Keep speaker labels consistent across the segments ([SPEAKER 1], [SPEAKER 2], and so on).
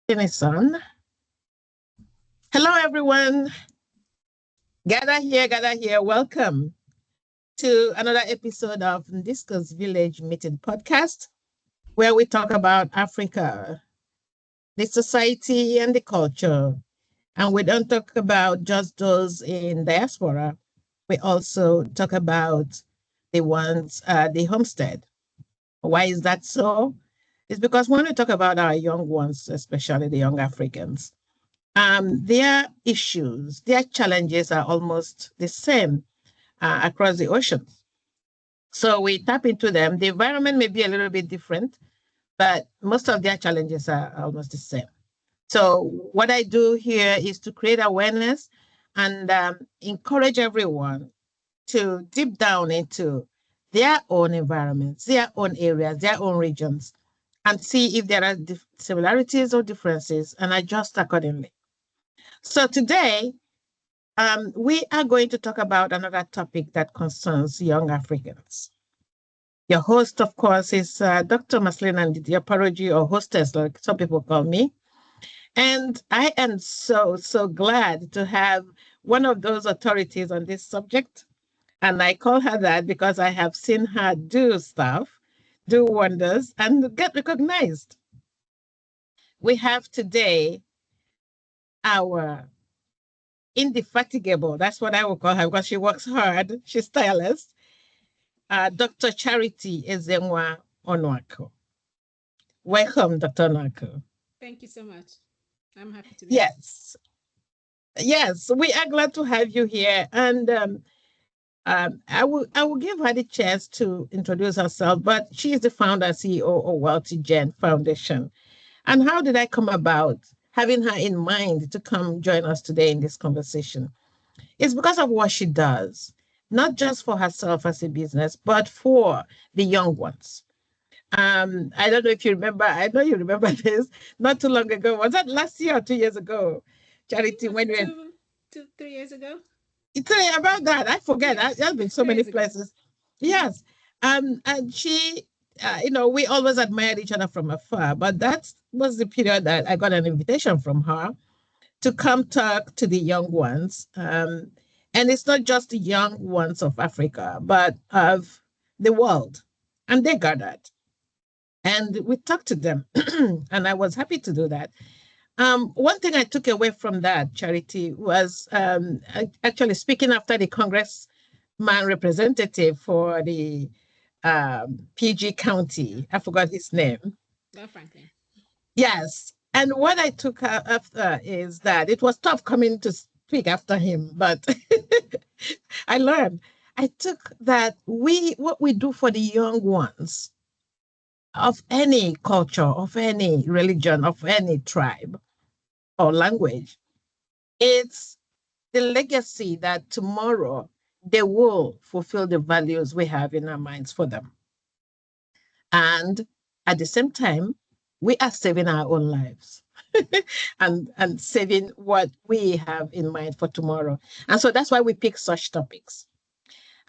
[SPEAKER 1] Son. Hello, everyone. Gather here. Welcome to another episode of NDISCO'S Village Meeting Podcast, where we talk about Africa, the society, and the culture. And we don't talk about just those in diaspora. We also talk about the homestead. Why is that so? It's because when we talk about our young ones, especially the young Africans, their issues, their challenges are almost the same across the oceans. So we tap into them. The environment may be a little bit different, but most of their challenges are almost the same. So what I do here is to create awareness and encourage everyone to deep down into their own environments, their own areas, their own regions, and see if there are similarities or differences and adjust accordingly. So today, we are going to talk about another topic that concerns young Africans. Your host, of course, is Dr. Maslina M.OPARAOJI, or hostess, like some people call me. And I am so glad to have one of those authorities on this subject. And I call her that because I have seen her do stuff, do wonders, and get recognized. We have today our indefatigable, that's what I will call her because she works hard, she's tireless, Dr. Charity Ezenwa-Onuaku. Welcome, Dr. Onuaku.
[SPEAKER 2] Thank you so much. I'm happy to be
[SPEAKER 1] here. Yes, we are glad to have you here. And I will give her the chance to introduce herself, but she is the founder, CEO of WEALTHYGEN Foundation. And how did I come about having her in mind to come join us today in this conversation? It's because of what she does, not just for herself as a business, but for the young ones. I don't know if you remember, I know you remember this, not too long ago. Was that last year or 2 years ago? Charity, when we went.
[SPEAKER 2] 3 years ago?
[SPEAKER 1] About that, I forget.
[SPEAKER 2] Yes,
[SPEAKER 1] I've been so many places. Yes. And she, we always admired each other from afar, but that was the period that I got an invitation from her to come talk to the young ones. And it's not just the young ones of Africa, but of the world. And they gathered. And we talked to them. And I was happy to do that. One thing I took away from that, Charity, was actually speaking after the congressman representative for the PG County. I forgot his name.
[SPEAKER 2] Franklin.
[SPEAKER 1] Yes. And what I took after is that it was tough coming to speak after him, but I learned. I took that what we do for the young ones of any culture, of any religion, of any tribe or language, it's the legacy that tomorrow they will fulfill the values we have in our minds for them. And at the same time, we are saving our own lives and saving what we have in mind for tomorrow. And so that's why we pick such topics.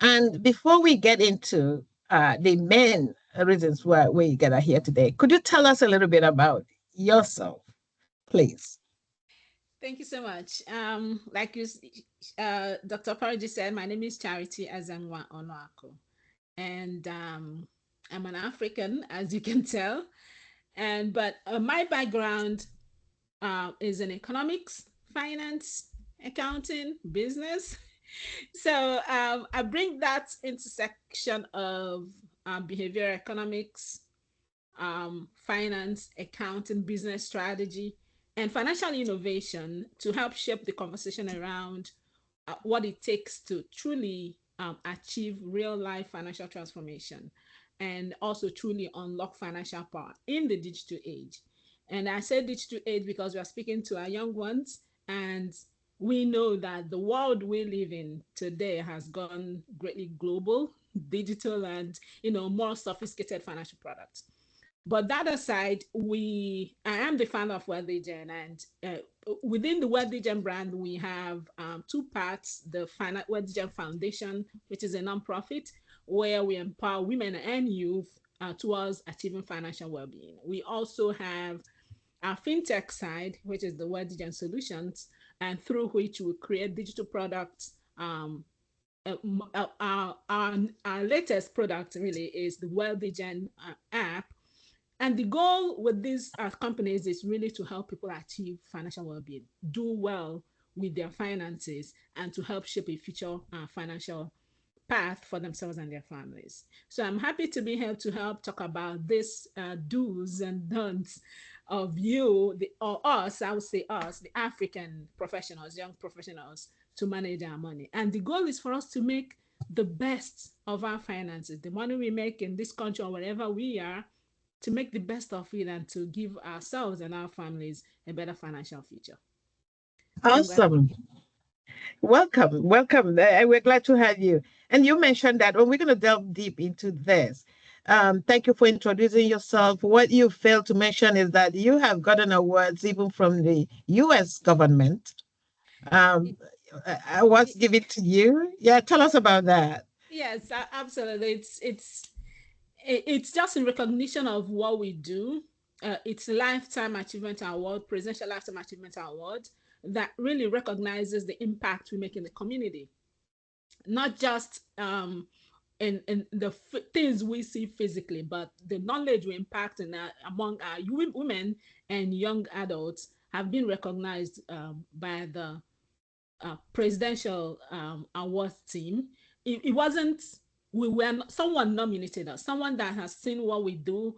[SPEAKER 1] And before we get into the main reasons why we gather here today, could you tell us a little bit about yourself, please?
[SPEAKER 2] Thank you so much. Like you, Dr. Paraji said, my name is Charity Ezenwa-Onuaku, and I'm an African, as you can tell. But my background is in economics, finance, accounting, business. So I bring that intersection of behavioral economics, finance, accounting, business strategy, and financial innovation to help shape the conversation around what it takes to truly achieve real life financial transformation and also truly unlock financial power in the digital age. And I say digital age because we are speaking to our young ones, and we know that the world we live in today has gone greatly global, digital, and more sophisticated financial products. But that aside, I am the founder of WEALTHYGEN, and within the WEALTHYGEN brand, we have two parts: the WEALTHYGEN Foundation, which is a nonprofit where we empower women and youth towards achieving financial well-being. We also have our fintech side, which is the WEALTHYGEN solutions, and through which we create digital products. Our latest product really is the WEALTHYGEN app. And the goal with these companies is really to help people achieve financial well-being, do well with their finances, and to help shape a future financial path for themselves and their families. So I'm happy to be here to help talk about this do's and don'ts of or us, I would say us, the African professionals, young professionals, to manage our money. And the goal is for us to make the best of our finances, the money we make in this country or wherever we are, to make the best of it and to give ourselves and our families a better financial future. So I'm glad to be
[SPEAKER 1] Awesome.
[SPEAKER 2] here.
[SPEAKER 1] Welcome. Welcome. We're glad to have you. And you mentioned that, we're going to delve deep into this. Thank you for introducing yourself. What you failed to mention is that you have gotten awards even from the U.S. government. Um, I was given to you. Yeah, tell us about that.
[SPEAKER 2] Yes, absolutely. It's just in recognition of what we do. It's a Lifetime Achievement Award, Presidential Lifetime Achievement Award, that really recognizes the impact we make in the community, not just in the things we see physically, but the knowledge we impact among our women and young adults have been recognized by the presidential awards team. It wasn't, we were someone nominated us, someone that has seen what we do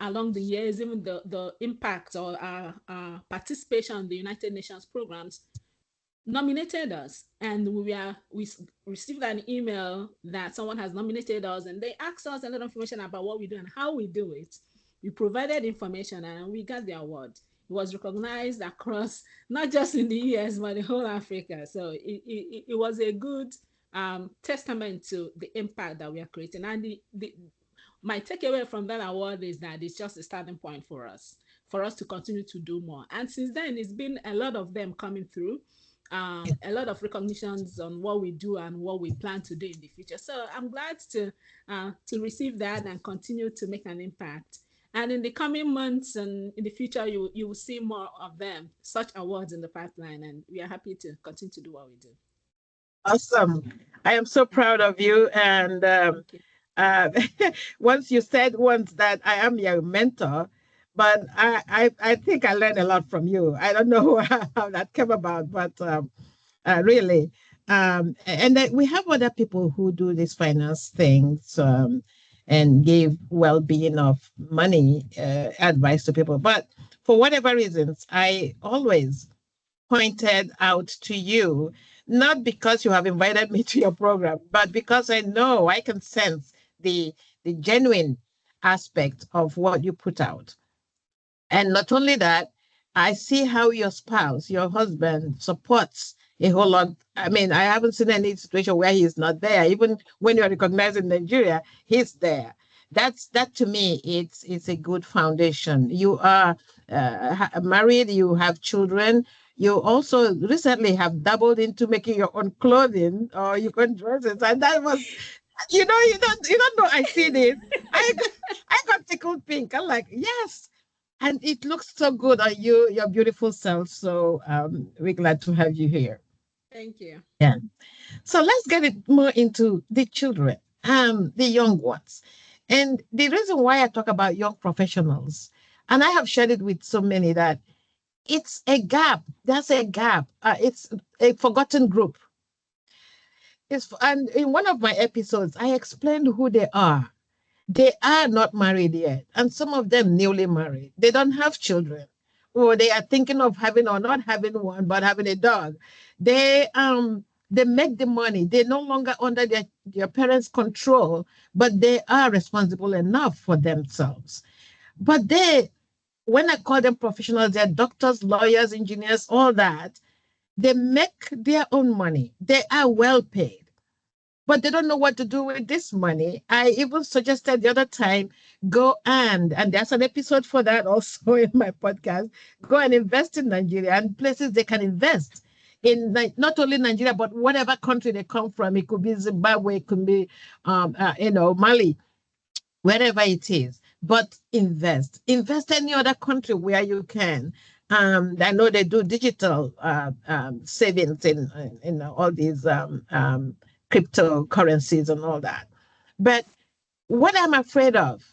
[SPEAKER 2] along the years, even the impact or our participation in the United Nations programs, nominated us. And we received an email that someone has nominated us, and they asked us a lot of information about what we do and how we do it. We provided information and we got the award. It was recognized across, not just in the US, but the whole Africa. So it was a good testament to the impact that we are creating. And my takeaway from that award is that it's just a starting point for us to continue to do more. And since then, it's been a lot of them coming through, a lot of recognitions on what we do and what we plan to do in the future. So I'm glad to receive that and continue to make an impact. And in the coming months and in the future, you will see more of them, such awards in the pipeline. And we are happy to continue to do what we do.
[SPEAKER 1] Awesome. I am so proud of you. And
[SPEAKER 2] Thank you.
[SPEAKER 1] uh, once you said once that I am your mentor, but I think I learned a lot from you. I don't know how that came about, but really. And that we have other people who do these finance things, and give well-being of money advice to people. But for whatever reasons, I always pointed out to you, not because you have invited me to your program, but because I know I can sense the genuine aspect of what you put out. And not only that, I see how your spouse, your husband, supports a whole lot. I mean, I haven't seen any situation where he's not there. Even when you're recognized in Nigeria, he's there. That to me, it's a good foundation. You are married, you have children. You also recently have dabbled into making your own clothing, or you can dress it, and that was, you don't know. I see this. I I got tickled pink. I'm like, yes, and it looks so good on you, your beautiful self. So we're glad to have you here.
[SPEAKER 2] Thank you.
[SPEAKER 1] Yeah. So let's get it more into the children, the young ones. And the reason why I talk about young professionals, and I have shared it with so many, that it's a gap. There's a gap. It's a forgotten group. And in one of my episodes, I explained who they are. They are not married yet, and some of them newly married. They don't have children, or they are thinking of having, or not having one, but having a dog. They make the money. They're no longer under their parents' control, but they are responsible enough for themselves. But when I call them professionals, they're doctors, lawyers, engineers, all that. They make their own money. They are well paid, but they don't know what to do with this money. I even suggested the other time, and there's an episode for that also in my podcast, go and invest in Nigeria and places they can invest in, like, not only Nigeria, but whatever country they come from. It could be Zimbabwe, it could be, Mali, wherever it is. but invest any other country where you can. I know they do digital savings in all these cryptocurrencies and all that. But what I'm afraid of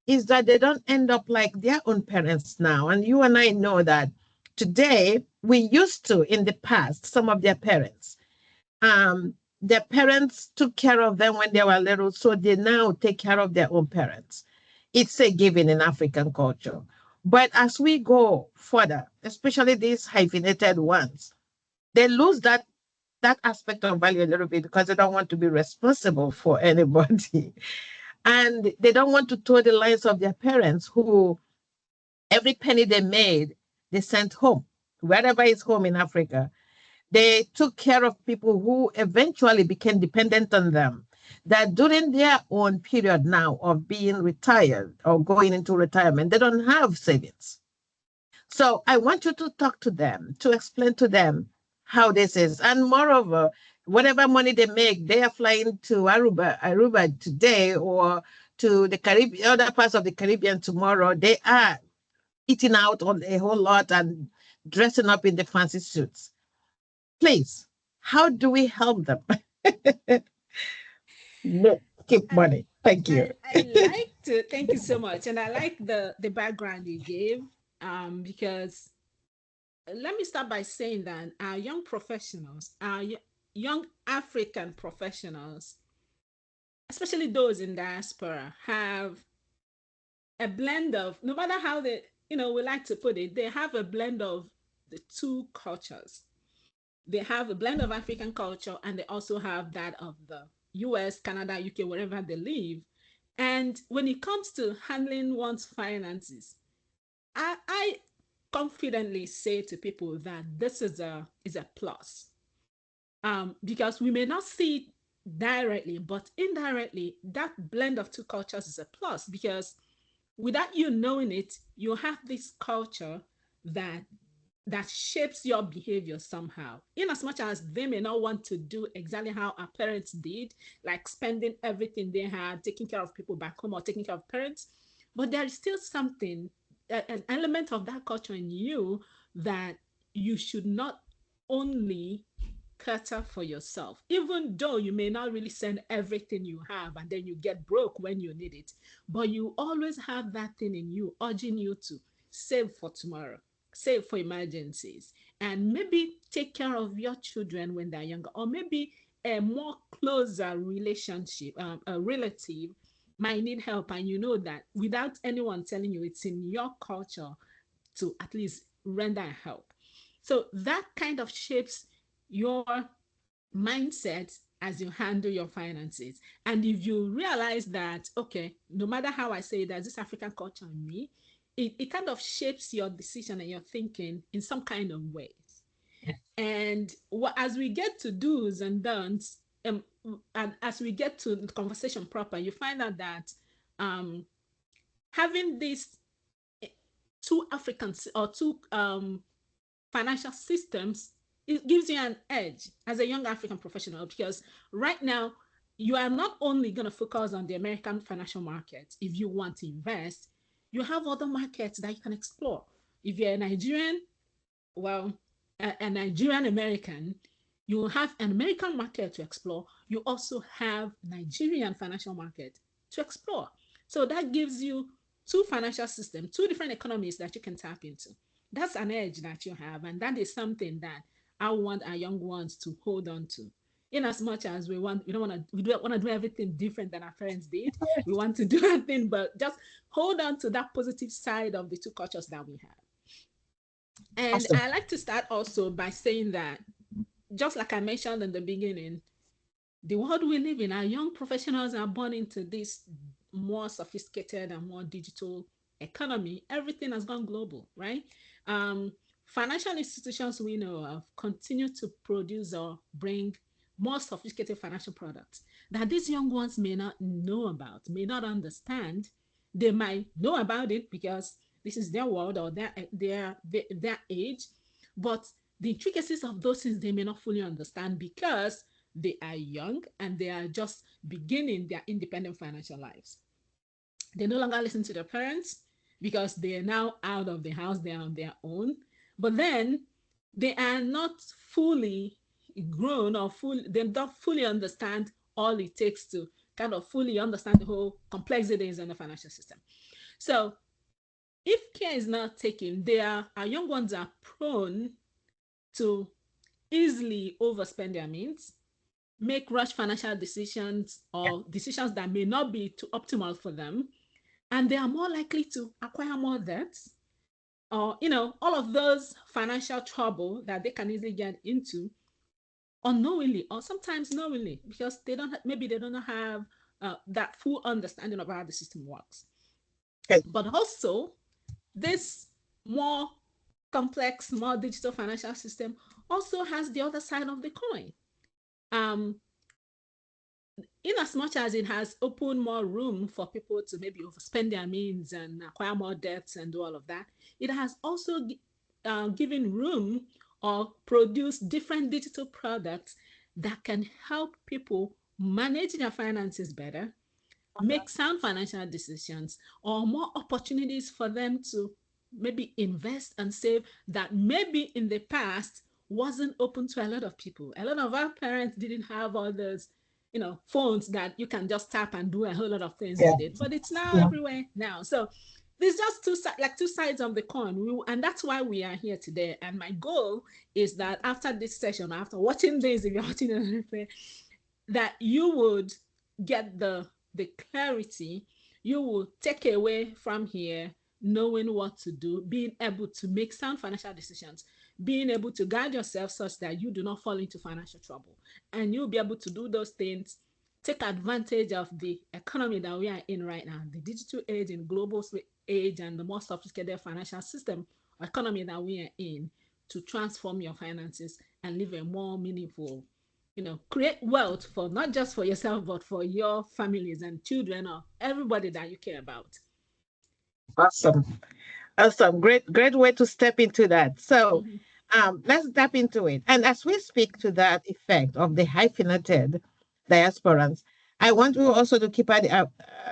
[SPEAKER 1] is that they don't end up like their own parents now. And you and I know that today we used to, in the past, some of their parents took care of them when they were little, so they now take care of their own parents. It's a given in African culture. But as we go further, especially these hyphenated ones, they lose that aspect of value a little bit because they don't want to be responsible for anybody. And they don't want to toe the lines of their parents who every penny they made, they sent home, wherever is home in Africa. They took care of people who eventually became dependent on them. That during their own period now of being retired or going into retirement, they don't have savings. So I want you to talk to them, to explain to them how this is. And moreover, whatever money they make, they are flying to Aruba today or to the Caribbean, other parts of the Caribbean tomorrow. They are eating out on a whole lot and dressing up in the fancy suits. Please, how do we help them? No, keep
[SPEAKER 2] I,
[SPEAKER 1] money. Thank you.
[SPEAKER 2] I like to thank you so much, and I like the background you gave, because let me start by saying that our young professionals, young African professionals, especially those in diaspora, have a blend of, no matter how they, we like to put it, they have a blend of the two cultures. They have a blend of African culture, and they also have that of the US, Canada, UK, wherever they live. And when it comes to handling one's finances, I confidently say to people that this is a plus, because we may not see it directly, but indirectly, that blend of two cultures is a plus, because without you knowing it, you have this culture that shapes your behavior somehow, in as much as they may not want to do exactly how our parents did, like spending everything they had, taking care of people back home or taking care of parents. But there is still something, an element of that culture in you, that you should not only cater for yourself, even though you may not really send everything you have and then you get broke when you need it. But you always have that thing in you urging you to save for tomorrow, save for emergencies, and maybe take care of your children when they're younger, or maybe a more closer relationship, a relative might need help, and you know that without anyone telling you, it's in your culture to at least render help. So that kind of shapes your mindset as you handle your finances. And if you realize that, okay, no matter how I say that, this African culture in me, it kind of shapes your decision and your thinking in some kind of ways. And as we get to do's and don'ts, and as we get to the conversation proper, you find out that um, having these two Africans or two financial systems, it gives you an edge as a young African professional, because right now you are not only going to focus on the American financial market. If you want to invest, you have other markets that you can explore. If you're a Nigerian, well, a Nigerian American, you have an American market to explore. You also have Nigerian financial market to explore. So that gives you two financial systems, two different economies that you can tap into. That's an edge that you have, and that is something that I want our young ones to hold on to. In as much as we don't want to do everything different than our parents did. We want to do everything, but just hold on to that positive side of the two cultures that we have. And
[SPEAKER 1] Awesome.
[SPEAKER 2] I like to start also by saying that, just like I mentioned in the beginning, the world we live in, our young professionals are born into this more sophisticated and more digital economy. Everything has gone global, right? Um, Financial institutions we know of continue to produce or bring more sophisticated financial products that these young ones may not know about, may not understand. They might know about it because this is their world or their age, but the intricacies of those things they may not fully understand because they are young and they are just beginning their independent financial lives. They no longer listen to their parents because they are now out of the house, they are on their own. But then they are not fully grown or they don't fully understand all it takes to kind of fully understand the whole complexities in the financial system. So if care is not taken, our young ones are prone to easily overspend their means, make rush financial decisions or decisions that may not be too optimal for them, and they are more likely to acquire more debts or all of those financial trouble that they can easily get into unknowingly or sometimes knowingly because maybe they don't have that full understanding of how the system works.
[SPEAKER 1] Okay.
[SPEAKER 2] But also this more complex, more digital financial system also has the other side of the coin. um in as much as it has opened more room for people to maybe overspend their means and acquire more debts and do all of that, it has also given room or produced different digital products that can help people manage their finances better, make sound financial decisions, or more opportunities for them to maybe invest and save that maybe in the past wasn't open to a lot of people. A lot of our parents didn't have all those phones that you can just tap and do a whole lot of things
[SPEAKER 1] Yeah.
[SPEAKER 2] with it, but it's now
[SPEAKER 1] Yeah.
[SPEAKER 2] everywhere now. So there's just two sides of the coin, and that's why we are here today. And my goal is that after this session, after watching this, if you're watching it, that you would get the clarity, you will take away from here knowing what to do, being able to make sound financial decisions, being able to guide yourself such that you do not fall into financial trouble. And you'll be able to do those things, take advantage of the economy that we are in right now, the digital age and global age, and the more sophisticated financial system economy that we are in, to transform your finances and live a more meaningful, create wealth for not just for yourself, but for your families and children or everybody that you care about.
[SPEAKER 1] Awesome. Awesome. Great way to step into that. So
[SPEAKER 2] Mhm.
[SPEAKER 1] let's tap into it. And as we speak to that effect of the hyphenated diasporans, I want you also to keep at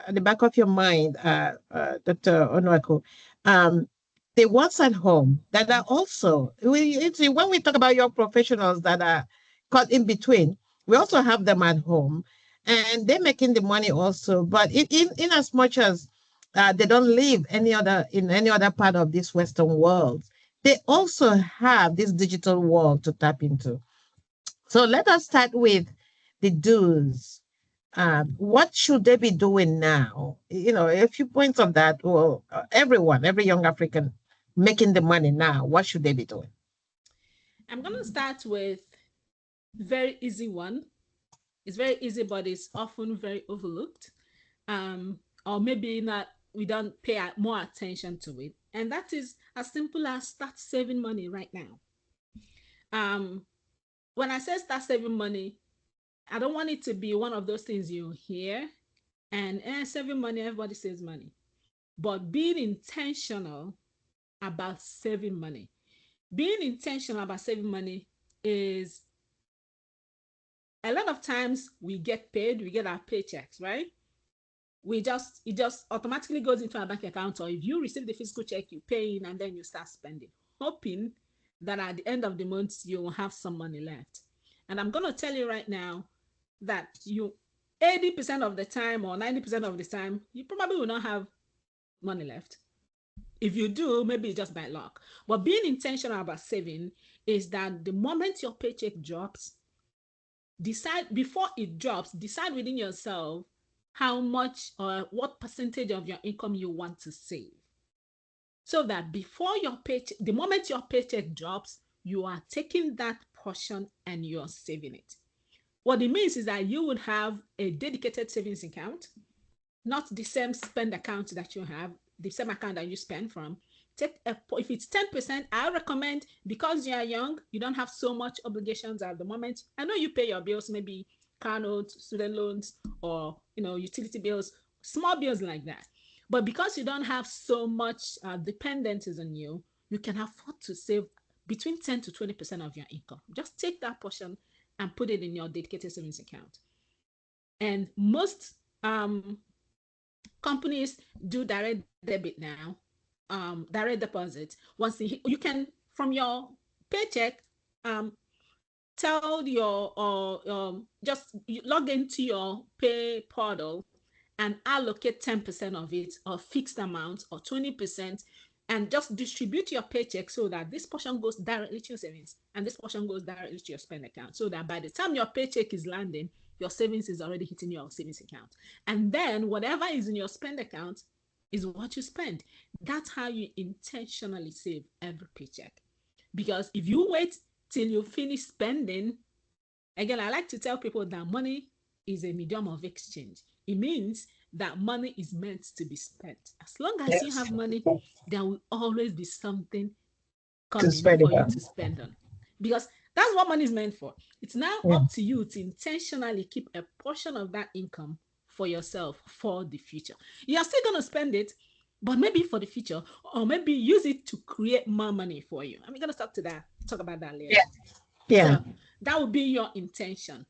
[SPEAKER 1] the back of your mind, Dr. Onuaku, um, the ones at home that are also, when we talk about young professionals that are caught in between, we also have them at home and they're making the money also. But in as much as they don't live in any other part of this Western world, they also have this digital world to tap into. So let us start with the do's. What should they be doing now? A few points of that. Well, every young African making the money now, what should they be doing?
[SPEAKER 2] I'm going to start with very easy one. It's very easy, but it's often very overlooked. Or maybe not, we don't pay more attention to it. And that is as simple as start saving money right now. Um, when I say start saving money, I don't want it to be one of those things you hear and saving money, everybody saves money. But being intentional about saving money. Being intentional about saving money is, a lot of times we get paid, we get our paychecks, right? It just automatically goes into our bank account, or if you receive the physical check, you pay in and then you start spending, hoping that at the end of the month you will have some money left. And I'm going to tell you right now that you 80% of the time or 90% of the time, you probably will not have money left. If you do, maybe just by luck. But being intentional about saving is that the moment your paycheck drops, decide within yourself how much or what percentage of your income you want to save. So that before your paycheck, the moment your paycheck drops, you are taking that portion and you're saving it. What it means is that you would have a dedicated savings account, not the same spend account that you have, the same account that you spend from. If it's 10%, I recommend, because you are young, you don't have so much obligations at the moment. I know you pay your bills, maybe car notes, student loans, or utility bills, small bills like that. But because you don't have so much dependencies on you, you can afford to save between 10 to 20% of your income. Just take that portion and put it in your dedicated savings account. And most companies do direct debit now, direct deposit. Once you can, from your paycheck, tell your, just log into your pay portal and allocate 10% of it, or fixed amount, or 20%, and just distribute your paycheck so that this portion goes directly to your savings and this portion goes directly to your spend account, so that by the time your paycheck is landing, your savings is already hitting your savings account. And then whatever is in your spend account is what you spend. That's how you intentionally save every paycheck. Because if you wait till you finish spending, again, I like to tell people that money is a medium of exchange. It means that money is meant to be spent. As long as you have money, there will always be something coming for you to spend on. Because that's what money is meant for. It's now up to you to intentionally keep a portion of that income for yourself for the future. You're still going to spend it, but maybe for the future, or maybe use it to create more money for you. I'm going to talk about that later.
[SPEAKER 1] Yeah.
[SPEAKER 2] So that would be your intention.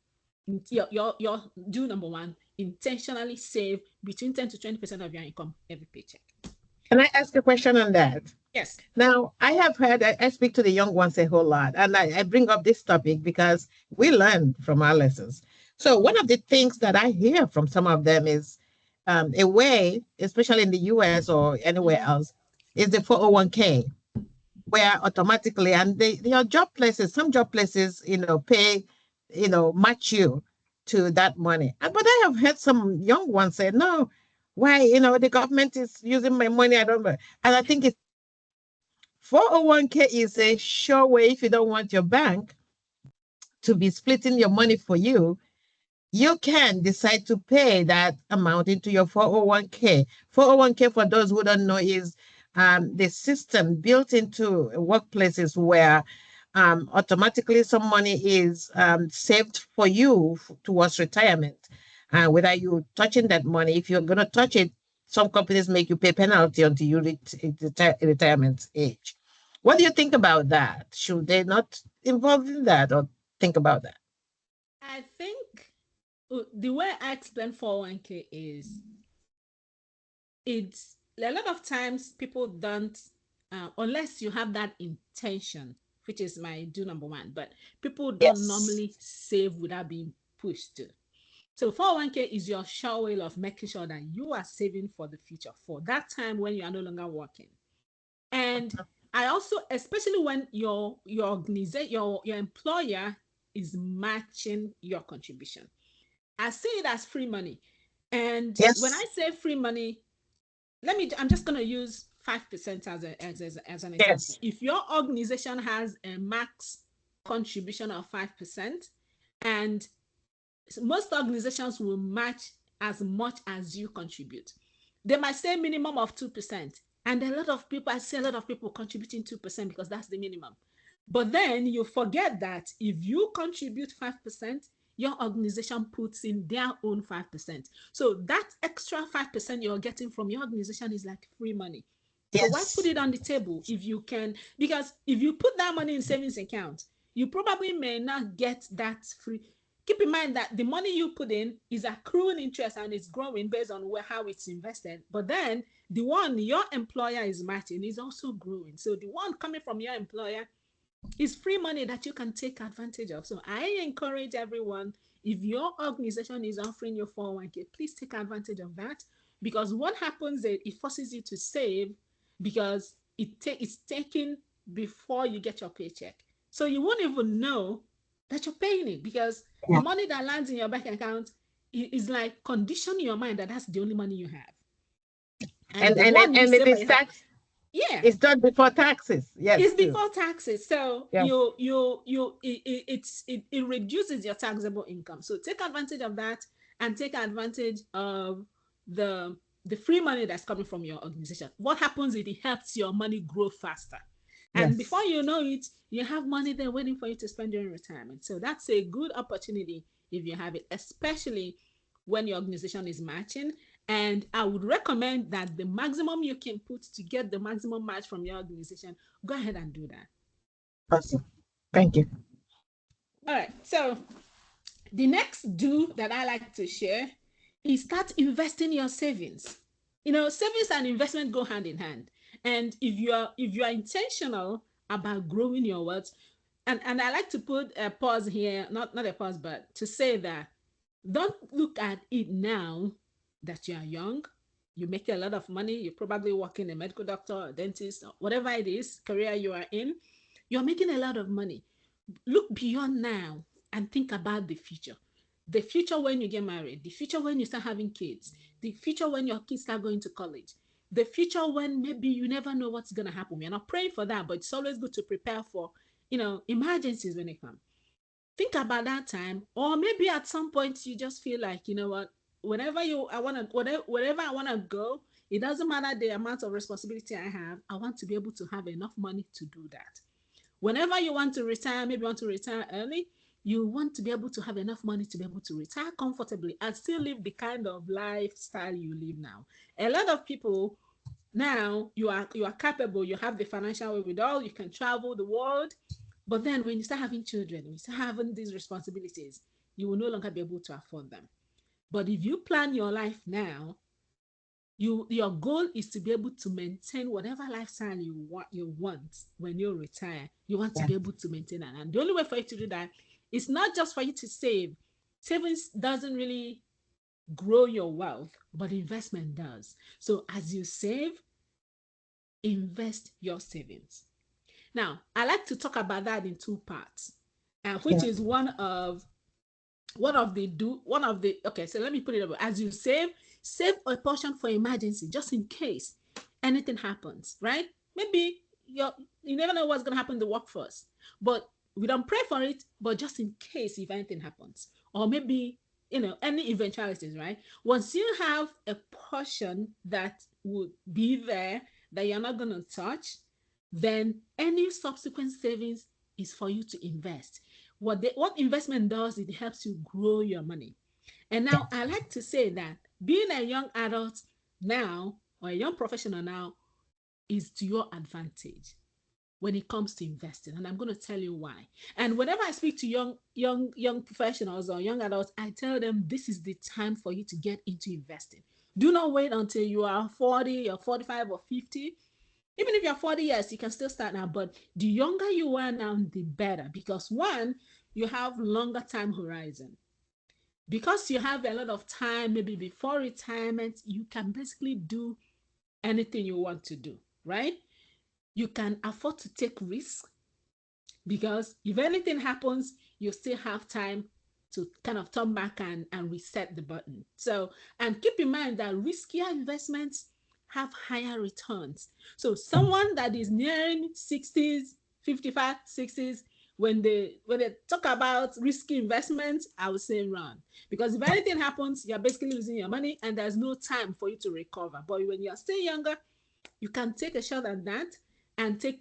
[SPEAKER 2] Your do number one, intentionally save between 10 to 20% of your income every paycheck.
[SPEAKER 1] Can I ask a question on that?
[SPEAKER 2] Yes.
[SPEAKER 1] Now, I have heard, I speak to the young ones a whole lot, and I bring up this topic because we learn from our lessons. So one of the things that I hear from some of them is a way, especially in the US or anywhere else, is the 401k, where automatically, and your job places, some job places, pay, match you to that money. But I have heard some young ones say, no, why, the government is using my money, I don't know. And I think 401k is a sure way. If you don't want your bank to be splitting your money for you, you can decide to pay that amount into your 401k. 401k, for those who don't know, is the system built into workplaces where automatically some money is saved for you towards retirement. Without you touching that money, if you're going to touch it, some companies make you pay penalty until you reach retirement age. What do you think about that? Should they not involve in that, or think about that?
[SPEAKER 2] I think the way I explain 401k is, it's a lot of times people don't, unless you have that intention, which is my do number one, but people don't normally save without being pushed to. So 401k is your sure way of making sure that you are saving for the future, for that time when you are no longer working. And I also, especially when your organization, your employer is matching your contribution, I see it as free money. And when I say free money, I'm just going to use 5% as an example. If your organization has a max contribution of 5%, and most organizations will match as much as you contribute, they might say minimum of 2%. And I see a lot of people contributing 2% because that's the minimum. But then you forget that if you contribute 5%, your organization puts in their own 5%. So that extra 5% you're getting from your organization is like free money. So why put it on the table if you can? Because if you put that money in savings account, you probably may not get that free. Keep in mind that the money you put in is accruing interest and it's growing based on how it's invested. But then the one your employer is matching is also growing. So the one coming from your employer is free money that you can take advantage of. So I encourage everyone, if your organization is offering you 401k, please take advantage of that. Because what happens is it forces you to save, because it's taken before you get your paycheck. So you won't even know that you're paying it, because the money that lands in your bank account is like conditioning your mind that that's the only money you have. And
[SPEAKER 1] it is tax.
[SPEAKER 2] Yeah,
[SPEAKER 1] it's done before taxes. Yes,
[SPEAKER 2] it's before taxes. So
[SPEAKER 1] yes.
[SPEAKER 2] it reduces your taxable income. So take advantage of that, and take advantage of the free money that's coming from your organization. What happens is it helps your money grow faster. And before you know it, you have money there waiting for you to spend during retirement. So that's a good opportunity if you have it, especially when your organization is matching. And I would recommend that the maximum you can put to get the maximum match from your organization, go ahead and do that.
[SPEAKER 1] Awesome. Thank you.
[SPEAKER 2] All right. So the next do that I like to share is start investing your savings. Savings and investment go hand in hand. And if you are intentional about growing your wealth, and I like to put a pause here, not a pause, but to say that don't look at it now that you are young, you make a lot of money, you're probably working a medical doctor, a dentist, or whatever it is, career you are in, you're making a lot of money. Look beyond now and think about the future. The future when you get married, the future when you start having kids, the future when your kids start going to college, the future when maybe you never know what's going to happen. We're not praying for that, but it's always good to prepare for, emergencies when they come. Think about that time, or maybe at some point you just feel like, what, whenever you I want to wherever I want to go, it doesn't matter the amount of responsibility I have, I want to be able to have enough money to do that. Whenever you want to retire, maybe you want to retire early, you want to be able to have enough money to be able to retire comfortably and still live the kind of lifestyle you live now. A lot of people now, you are capable, you have the financial wherewithal, you can travel the world, but then when you start having children, when you start having these responsibilities, you will no longer be able to afford them. But if you plan your life now, your goal is to be able to maintain whatever lifestyle you want when you retire. You want to
[SPEAKER 1] Yeah.
[SPEAKER 2] be able to maintain that. And the only way for you to do that is not just for you to save. Savings doesn't really grow your wealth, but investment does. So as you save, invest your savings. Now, I like to talk about that in two parts, which
[SPEAKER 1] Yeah.
[SPEAKER 2] is one of the okay. So let me put it up. As you save a portion for emergency, just in case anything happens, right? Maybe you never know what's gonna happen in the workforce, but we don't pray for it. But just in case if anything happens, or maybe any eventualities, right? Once you have a portion that would be there that you're not gonna touch, then any subsequent savings is for you to invest. What investment does, it helps you grow your money. And now I like to say that being a young adult now, or a young professional now, is to your advantage when it comes to investing, and I'm going to tell you why. And whenever I speak to young professionals or young adults, I tell them this is the time for you to get into investing. Do not wait until you are 40 or 45 or 50. Even if you're 40 years, you can still start now. But the younger you are now, the better. Because one, you have longer time horizon. Because you have a lot of time, maybe before retirement, you can basically do anything you want to do, right? You can afford to take risks because if anything happens, you still have time to kind of turn back and reset the button. So, and keep in mind that riskier investments have higher returns. So someone that is nearing 60s, 55, 60s, when they talk about risky investments, I would say run. Because if anything happens, you're basically losing your money and there's no time for you to recover. But when you're still younger, you can take a shot at that and take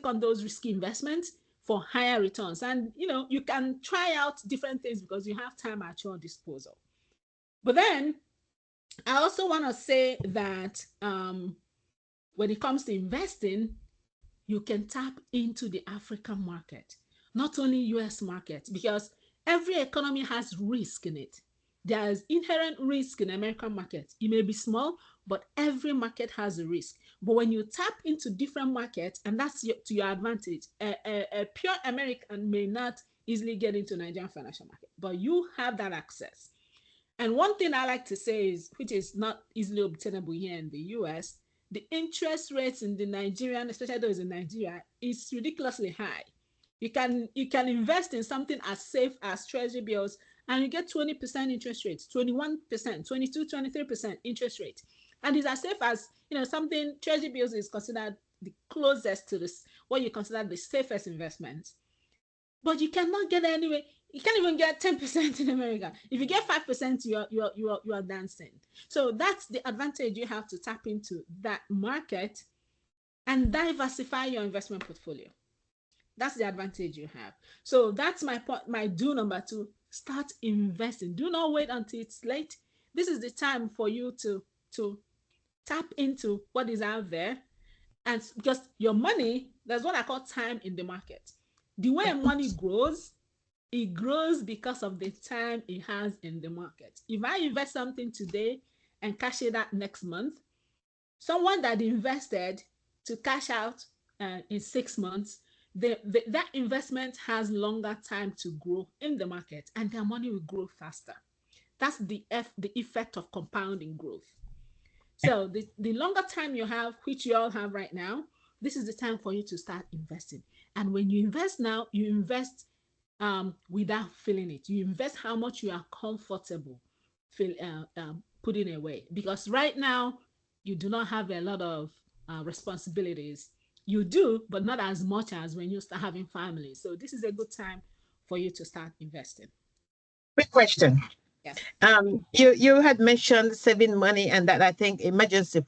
[SPEAKER 2] on those risky investments for higher returns. And you can try out different things because you have time at your disposal. But then I also want to say that when it comes to investing, you can tap into the African market, not only US market, because every economy has risk in it. There's inherent risk in the American market. It may be small, but every market has a risk. But when you tap into different markets, and that's to your advantage, a pure American may not easily get into Nigerian financial market, but you have that access. And one thing I like to say is, which is not easily obtainable here in the US, the interest rates in the Nigerian, especially those in Nigeria, is ridiculously high. You can invest in something as safe as treasury bills and you get 20% interest rates, 21%, 22, 23% interest rate. And it's as safe as, something treasury bills is considered the closest to this, what you consider the safest investment. But you cannot get it anyway. You can't even get 10% in America. If you get 5%, you are dancing. So that's the advantage you have to tap into that market and diversify your investment portfolio. That's the advantage you have. So that's my point. My do number two: start investing. Do not wait until it's late. This is the time for you to tap into what is out there, and because your money, there's what I call time in the market. The way money grows, it grows because of the time it has in the market. If I invest something today and cash it out next month. Someone that invested to cash out in 6 months, that investment has longer time to grow in the market, and their money will grow faster. That's the effect of compounding growth. So the longer time you have, which you all have right now, this is the time for you to start investing. And when you invest now, you invest without feeling it. You invest how much you are comfortable putting away. Because right now, you do not have a lot of responsibilities. You do, but not as much as when you start having families. So this is a good time for you to start investing.
[SPEAKER 1] Quick question.
[SPEAKER 2] Yes.
[SPEAKER 1] You had mentioned saving money, and that I think emergency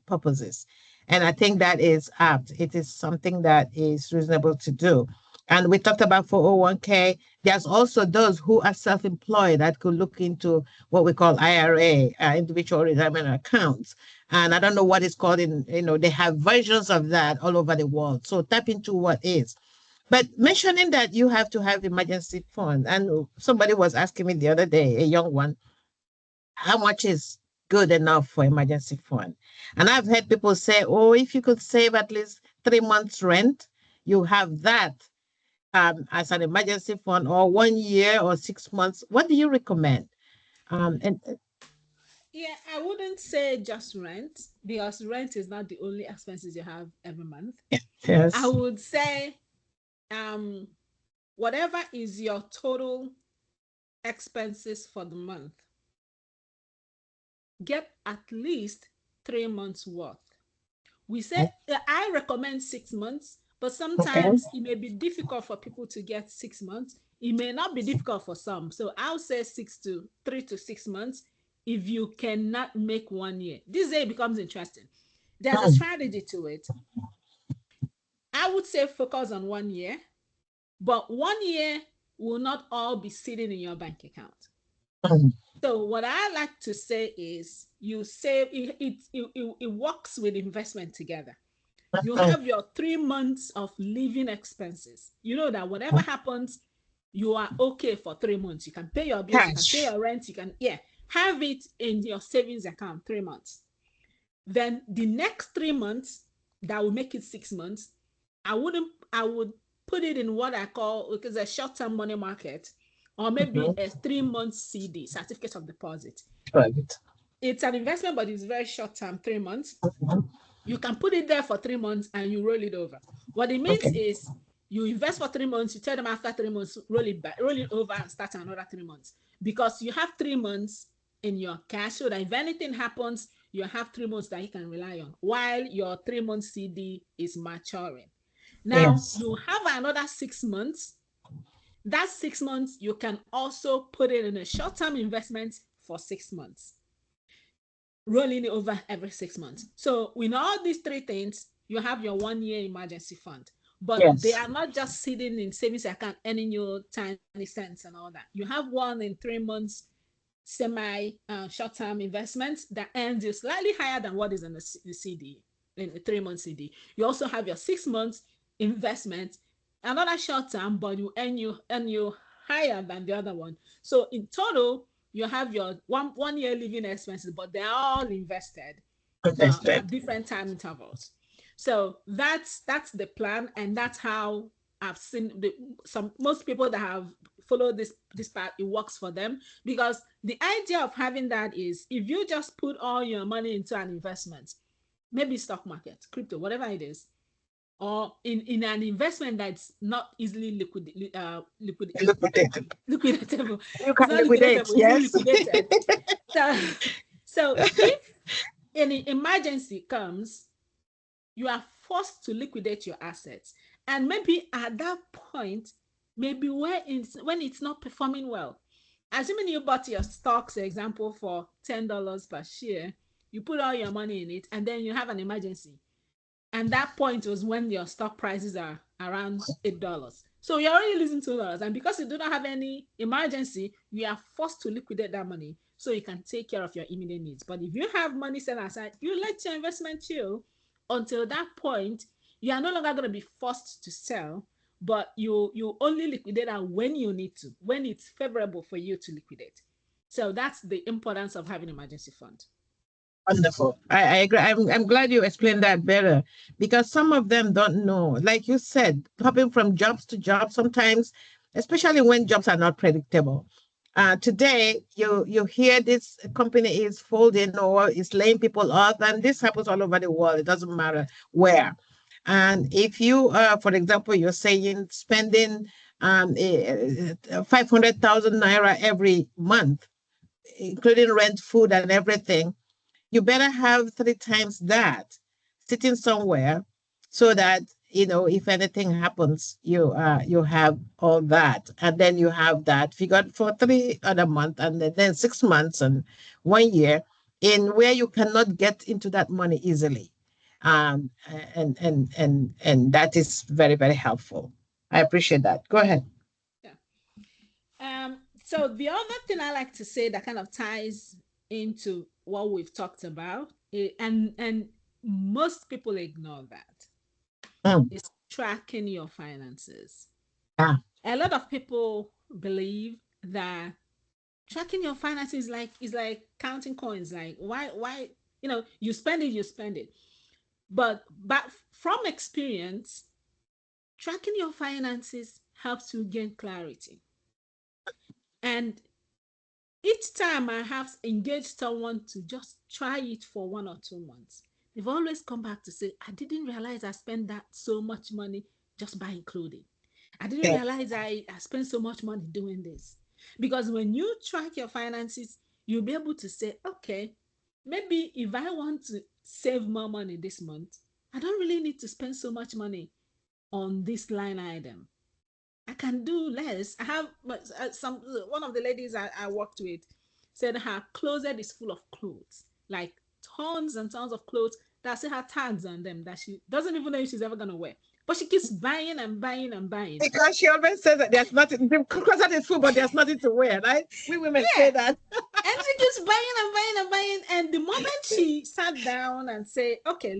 [SPEAKER 1] purposes, and I think that is apt. It is something that is reasonable to do. And we talked about 401k. There's also those who are self-employed that could look into what we call IRA, individual retirement accounts. And I don't know what it's called they have versions of that all over the world. So tap into what is. But mentioning that you have to have emergency fund, and somebody was asking me the other day, a young one, how much is good enough for emergency fund? And I've heard people say, oh, if you could save at least 3 months rent, you have that as an emergency fund, or 1 year or 6 months. What do you recommend? And
[SPEAKER 2] Yeah, I wouldn't say just rent, because rent is not the only expenses you have every month. I
[SPEAKER 1] yes,
[SPEAKER 2] would say um whatever is your total expenses for the month, get at least 3 months worth. We say I recommend 6 months, but
[SPEAKER 1] okay,
[SPEAKER 2] sometimes it may be difficult for people to get 6 months. It may not be difficult for some. So I'll say 3 to 6 months if you cannot make 1 year. This day becomes interesting. There's a
[SPEAKER 1] mm,
[SPEAKER 2] strategy to it. I would say focus on 1 year, but 1 year will not all be sitting in your bank account.
[SPEAKER 1] mm,
[SPEAKER 2] So what I like to say is you save it works with investment together. You
[SPEAKER 1] mm,
[SPEAKER 2] have your 3 months of living expenses. You know that whatever happens, you are okay for 3 months. You can pay your bills, you can pay
[SPEAKER 1] cash.
[SPEAKER 2] your rent, you can, yeah, have it in your savings account 3 months. Then the next 3 months, that will make it 6 months. I would put it in what I call, because a short-term money market, or maybe
[SPEAKER 1] Mhm,
[SPEAKER 2] a 3 month CD, certificate of deposit.
[SPEAKER 1] right.
[SPEAKER 2] It's an investment, but it's very short-term, 3 months.
[SPEAKER 1] Mhm,
[SPEAKER 2] You can put it there for 3 months and you roll it over. What it means
[SPEAKER 1] okay.
[SPEAKER 2] is you invest for 3 months, you tell them after 3 months, roll it over and start another 3 months. Because you have 3 months in your cash, so that if anything happens, you have 3 months that you can rely on while your 3 month CD is maturing. Now
[SPEAKER 1] Yes.
[SPEAKER 2] you have another 6 months. That 6 months, you can also put it in a short-term investment for 6 months, rolling it over every 6 months. So with all these three things, you have your 1 year emergency fund. But they
[SPEAKER 1] Yes.
[SPEAKER 2] are not just sitting in savings account earning you tiny cents and all that. You have one in 3 months semi short-term investments that earns you slightly higher than what is in the CD, in the 3 month CD. You also have your 6 months investment, another short-term, but you earn you higher than the other one. So in total, you have your one year living expenses, but they're all invested, but
[SPEAKER 1] Understood.
[SPEAKER 2] at different time intervals. So that's the plan, and that's how I've seen some most people that have followed this path. It works for them, because the idea of having that is, if you just put all your money into an investment, maybe stock market, crypto, whatever it is, or in an investment that's not easily
[SPEAKER 1] Liquidated.
[SPEAKER 2] liquidatable.
[SPEAKER 1] You
[SPEAKER 2] It's
[SPEAKER 1] can
[SPEAKER 2] not
[SPEAKER 1] liquidate,
[SPEAKER 2] liquidatable, it's
[SPEAKER 1] yes.
[SPEAKER 2] liquidated. So, so if an emergency comes, you are forced to liquidate your assets. And maybe at that point, maybe when it's not performing well. Assuming you bought your stocks, for example, for $10 per share, you put all your money in it, and then you have an emergency. And that point was when your stock prices are around $8. So you're already losing $2. And because you do not have any emergency, you are forced to liquidate that money so you can take care of your immediate needs. But if you have money set aside, you let your investment chill until that point. You are no longer going to be forced to sell, but you only liquidate that when you need to, when it's favorable for you to liquidate. So that's the importance of having emergency fund.
[SPEAKER 1] Wonderful. I agree. I'm glad you explained that better because some of them don't know. Like you said, hopping from jobs to jobs sometimes, especially when jobs are not predictable. Today, you hear this company is folding or is laying people off, and this happens all over the world. It doesn't matter where. And if you, for example, you're saying spending 500,000 naira every month, including rent, food, and everything, you better have three times that sitting somewhere so that if anything happens you have all that, and then you have that figured for 3 other months, and then 6 months and 1 year in where you cannot get into that money easily. um and that is very, very helpful. I appreciate that. Go ahead.
[SPEAKER 2] Yeah. So the other thing I like to say that kind of ties into what we've talked about, and most people ignore that,
[SPEAKER 1] Mm,
[SPEAKER 2] is tracking your finances.
[SPEAKER 1] yeah.
[SPEAKER 2] A lot of people believe that tracking your finances is like counting coins. Like why you spend it. But from experience, tracking your finances helps you gain clarity. And each time I have engaged someone to just try it for 1 or 2 months, they've always come back to say, I didn't realize I spent that so much money just buying clothing. I didn't
[SPEAKER 1] Yeah.
[SPEAKER 2] realize I spent so much money doing this. Because when you track your finances, you'll be able to say, okay, maybe if I want to save more money this month, I don't really need to spend so much money on this line item. I can do less. I have some one of the ladies I worked with said her closet is full of clothes, like tons and tons of clothes that still have tags on them that she doesn't even know if she's ever gonna wear. But she keeps buying and buying and buying.
[SPEAKER 1] Because she always says that there's nothing, the closet is full, but there's nothing to wear, right? We women say
[SPEAKER 2] Yeah.
[SPEAKER 1] that.
[SPEAKER 2] And she keeps buying and buying and buying. And the moment she sat down and say, okay,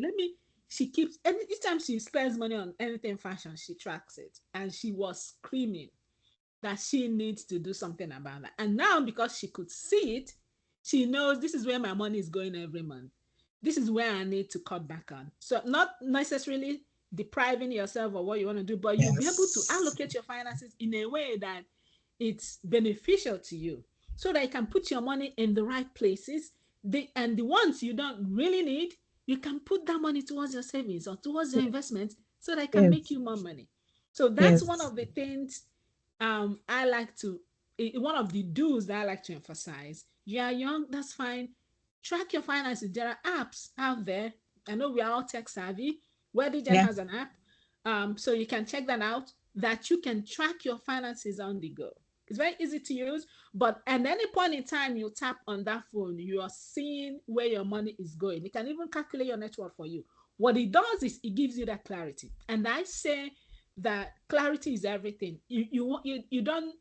[SPEAKER 2] she keeps, every time she spends money on anything fashion, she tracks it. And she was screaming that she needs to do something about that. And now, because she could see it, she knows this is where my money is going every month. This is where I need to cut back on. So, not necessarily depriving yourself of what you want to do, but you'll be able to
[SPEAKER 1] Yes.
[SPEAKER 2] allocate your finances in a way that it's beneficial to you so that you can put your money in the right places. And the ones you don't really need, you can put that money towards your savings or towards your investments so that it can make
[SPEAKER 1] Yes.
[SPEAKER 2] you more money. So that's one
[SPEAKER 1] Yes.
[SPEAKER 2] of the things I like to, one of the do's that I like to emphasize. You are young, that's fine. Track your finances. There are apps out there. I know we are all tech savvy. WEALTHYGEN
[SPEAKER 1] Yeah.
[SPEAKER 2] has an app. So you can check that out, that you can track your finances on the go. It's very easy to use, but at any point in time you tap on that phone, you are seeing where your money is going. It can even calculate your net worth for you. What it does is it gives you that clarity. And I say that clarity is everything. You don't,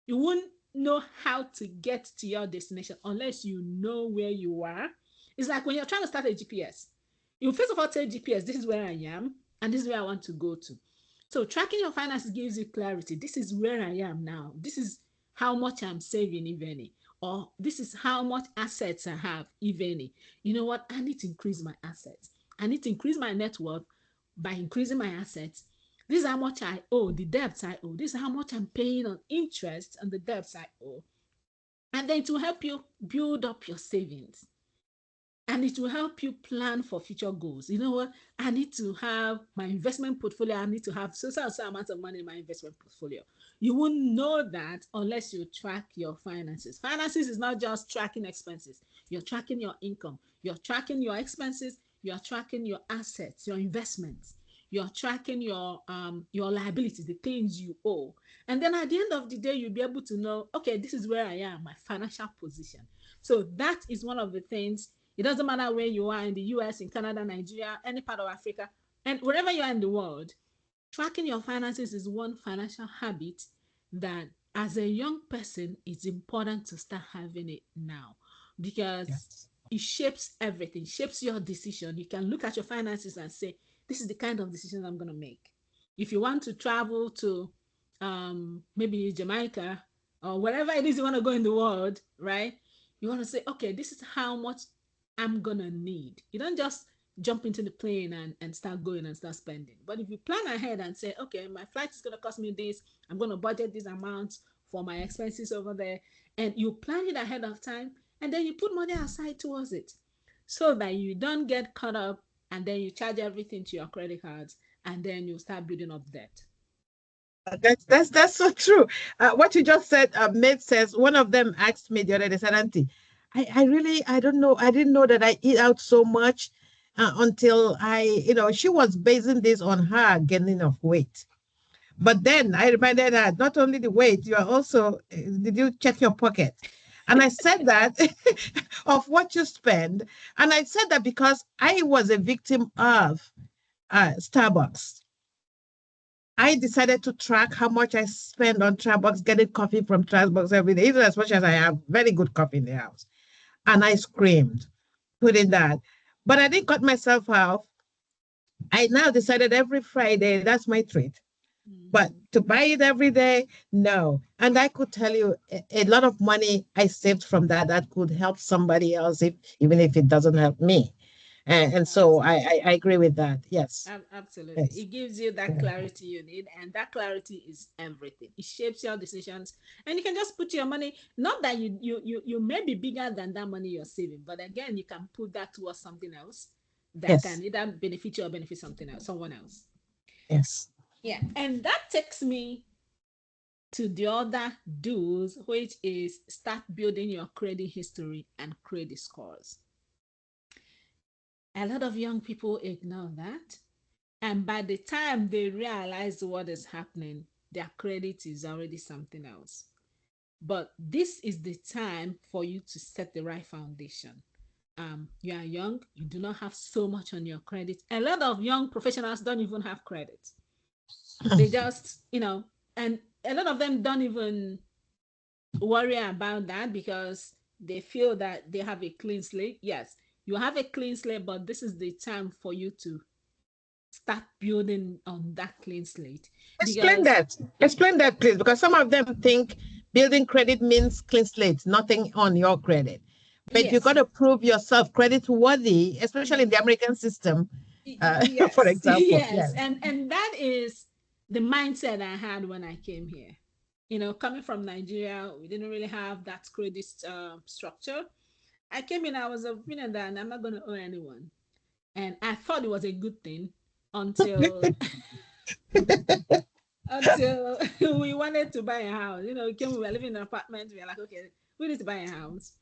[SPEAKER 2] you won't know how to get to your destination unless you know where you are. It's like when you're trying to start a GPS. You first of all tell GPS, this is where I am and this is where I want to go to. So tracking your finances gives you clarity. This is where I am now. This is how much I'm saving, if any. Or this is how much assets I have, if any. You know what? I need to increase my assets. I need to increase my net worth by increasing my assets. This is how much I owe, the debts I owe. This is how much I'm paying on interest on the debts I owe. And then it will help you build up your savings. And it will help you plan for future goals. You know what? I need to have my investment portfolio. I need to have so amount of money in my investment portfolio. You won't know that unless you track your finances. Finances is not just tracking expenses. You're tracking your income. You're tracking your expenses. You're tracking your assets, your investments. You're tracking your liabilities, the things you owe. And then at the end of the day, you'll be able to know, okay, this is where I am, my financial position. So that is one of the things. It doesn't matter where you are in the US, in Canada, Nigeria, any part of Africa, and wherever you are in the world, tracking your finances is one financial habit that as a young person, it's important to start having it now because
[SPEAKER 1] Yes.
[SPEAKER 2] it shapes everything, shapes your decision. You can look at your finances and say, this is the kind of decisions I'm going to make. If you want to travel to maybe Jamaica, or wherever it is you want to go in the world, right? You want to say, okay, this is how much I'm gonna need. You don't just jump into the plane and start going and start spending. But if you plan ahead and say, okay, my flight is gonna cost me this, I'm gonna budget this amount for my expenses over there, and you plan it ahead of time, and then you put money aside towards it, so that you don't get caught up and then you charge everything to your credit cards and then you start building up debt.
[SPEAKER 1] That's so true. What you just said made sense. One of them asked me the other day, said, "Auntie, I really I don't know. I didn't know that I eat out so much until she was basing this on her gaining of weight. But then I reminded her, not only the weight, you are also, did you check your pocket? And I said that of what you spend. And I said that because I was a victim of Starbucks. I decided to track how much I spend on Starbucks, getting coffee from Starbucks every day, even as much as I have very good coffee in the house. And I screamed, putting that. But I didn't cut myself off. I now decided every Friday, that's my treat. But
[SPEAKER 2] Mhm.
[SPEAKER 1] to buy it every day, no. And I could tell you a lot of money I saved from that could help somebody else, even if it doesn't help me. And so
[SPEAKER 2] Absolutely.
[SPEAKER 1] I agree with that. Yes.
[SPEAKER 2] Absolutely.
[SPEAKER 1] Yes.
[SPEAKER 2] It gives you that
[SPEAKER 1] Yeah.
[SPEAKER 2] clarity you need, and that clarity is everything. It shapes your decisions, and you can just put your money. Not that you may be bigger than that money you're saving, but again, you can put that towards something else that
[SPEAKER 1] Yes.
[SPEAKER 2] can either benefit you or benefit something else, someone else.
[SPEAKER 1] Yes.
[SPEAKER 2] Yeah, and that takes me to the other do's, which is start building your credit history and credit scores. A lot of young people ignore that. And by the time they realize what is happening, their credit is already something else. But this is the time for you to set the right foundation. You are young, you do not have so much on your credit. A lot of young professionals don't even have credit. They just, and a lot of them don't even worry about that because they feel that they have a clean slate. Yes, you have a clean slate, but this is the time for you to start building on that clean slate
[SPEAKER 1] Explain
[SPEAKER 2] because
[SPEAKER 1] that. Explain that, please, because some of them think building credit means clean slate, nothing on your credit. But you got
[SPEAKER 2] yes.
[SPEAKER 1] to prove yourself credit worthy, especially in the American system, for
[SPEAKER 2] Yes,
[SPEAKER 1] example.
[SPEAKER 2] yes,
[SPEAKER 1] Yes.
[SPEAKER 2] and that is the mindset I had when I came here. Coming from Nigeria, we didn't really have that credit structure. I came in, I was a that I'm not going to owe anyone, and I thought it was a good thing until until we wanted to buy a house. We came, we were living in an apartment. We were like, okay, we need to buy a house.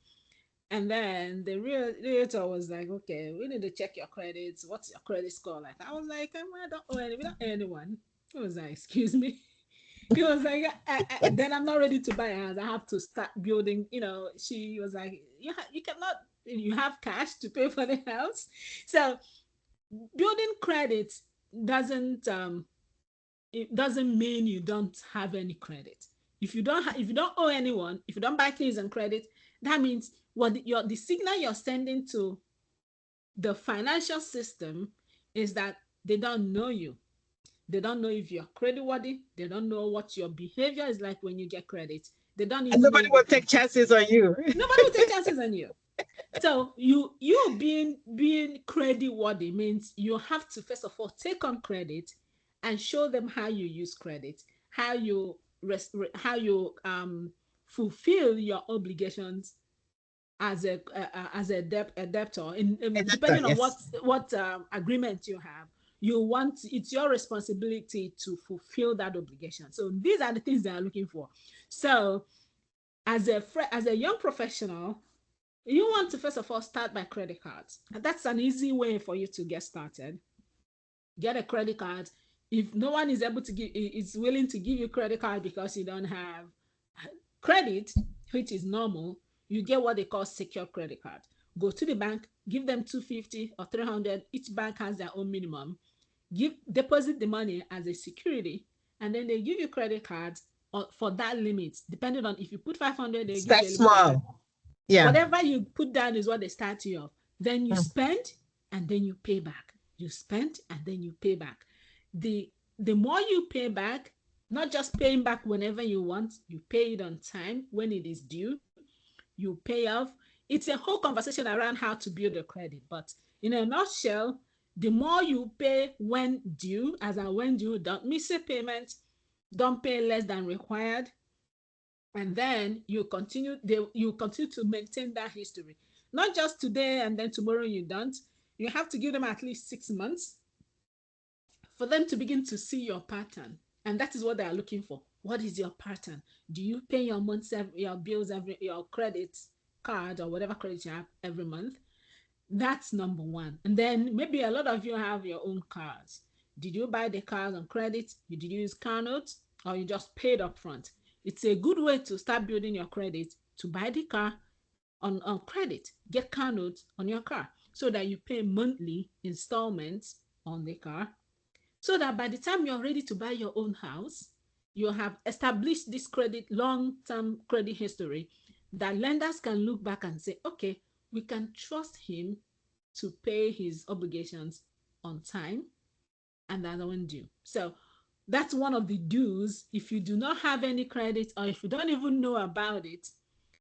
[SPEAKER 2] And then the realtor was like, okay, we need to check your credits. What's your credit score like? I was like, I don't owe we don't owe anyone. He was like, excuse me. He was like, then I'm not ready to buy a house. I have to start building. She was like, you cannot, you have cash to pay for the house. So building credit doesn't it doesn't mean you don't have any credit. If you don't owe anyone, if you don't buy things on credit, that means the signal you're sending to the financial system is that they don't know you. They don't know if you're credit worthy. They don't know what your behavior is like when you get credit. They don't
[SPEAKER 1] And
[SPEAKER 2] even know
[SPEAKER 1] nobody
[SPEAKER 2] if they
[SPEAKER 1] will
[SPEAKER 2] can
[SPEAKER 1] take
[SPEAKER 2] trust
[SPEAKER 1] chances
[SPEAKER 2] you.
[SPEAKER 1] on you.
[SPEAKER 2] Nobody will take chances on you. So you being credit worthy means you have to first of all take on credit and show them how you use credit, how you fulfill your obligations as a debtor,
[SPEAKER 1] Exactly.
[SPEAKER 2] depending on
[SPEAKER 1] Yes.
[SPEAKER 2] what agreement you have. It's your responsibility to fulfill that obligation. So these are the things they are looking for. So as a young professional, you want to first of all start by credit cards. And that's an easy way for you to get started. Get a credit card. If no one is willing to give you credit card because you don't have credit, which is normal, you get what they call secure credit card. Go to the bank, give them 250 or 300. Each bank has their own minimum. Deposit the money as a security, and then they give you credit cards for that limit. Depending on if you put 500, they give
[SPEAKER 1] Start
[SPEAKER 2] you a limit of five.
[SPEAKER 1] small. Yeah.
[SPEAKER 2] Whatever you put down is what they start you off. Then you
[SPEAKER 1] Mm.
[SPEAKER 2] spend and then you pay back. You spend and then you pay back. The the more you pay back, Not just paying back whenever you want, you pay it on time when it is due, you pay off. It's a whole conversation around how to build a credit. But in a nutshell, the more you pay when due, as and when due, don't miss a payment, don't pay less than required, and then you continue to maintain that history. Not just today and then tomorrow you don't. You have to give them at least 6 months for them to begin to see your pattern. And that is what they are looking for. What is your pattern? Do you pay your months, your bills, your credit card or whatever credit you have every month? That's number one. And then maybe a lot of you have your own cars. Did you buy the cars on credit? Did you use car notes or you just paid up front? It's a good way to start building your credit to buy the car on credit. Get car notes on your car so that you pay monthly installments on the car, so that by the time you're ready to buy your own house, you have established this credit, long-term credit history that lenders can look back and say, okay, we can trust him to pay his obligations on time and that won't do. So that's one of the do's. If you do not have any credit or if you don't even know about it,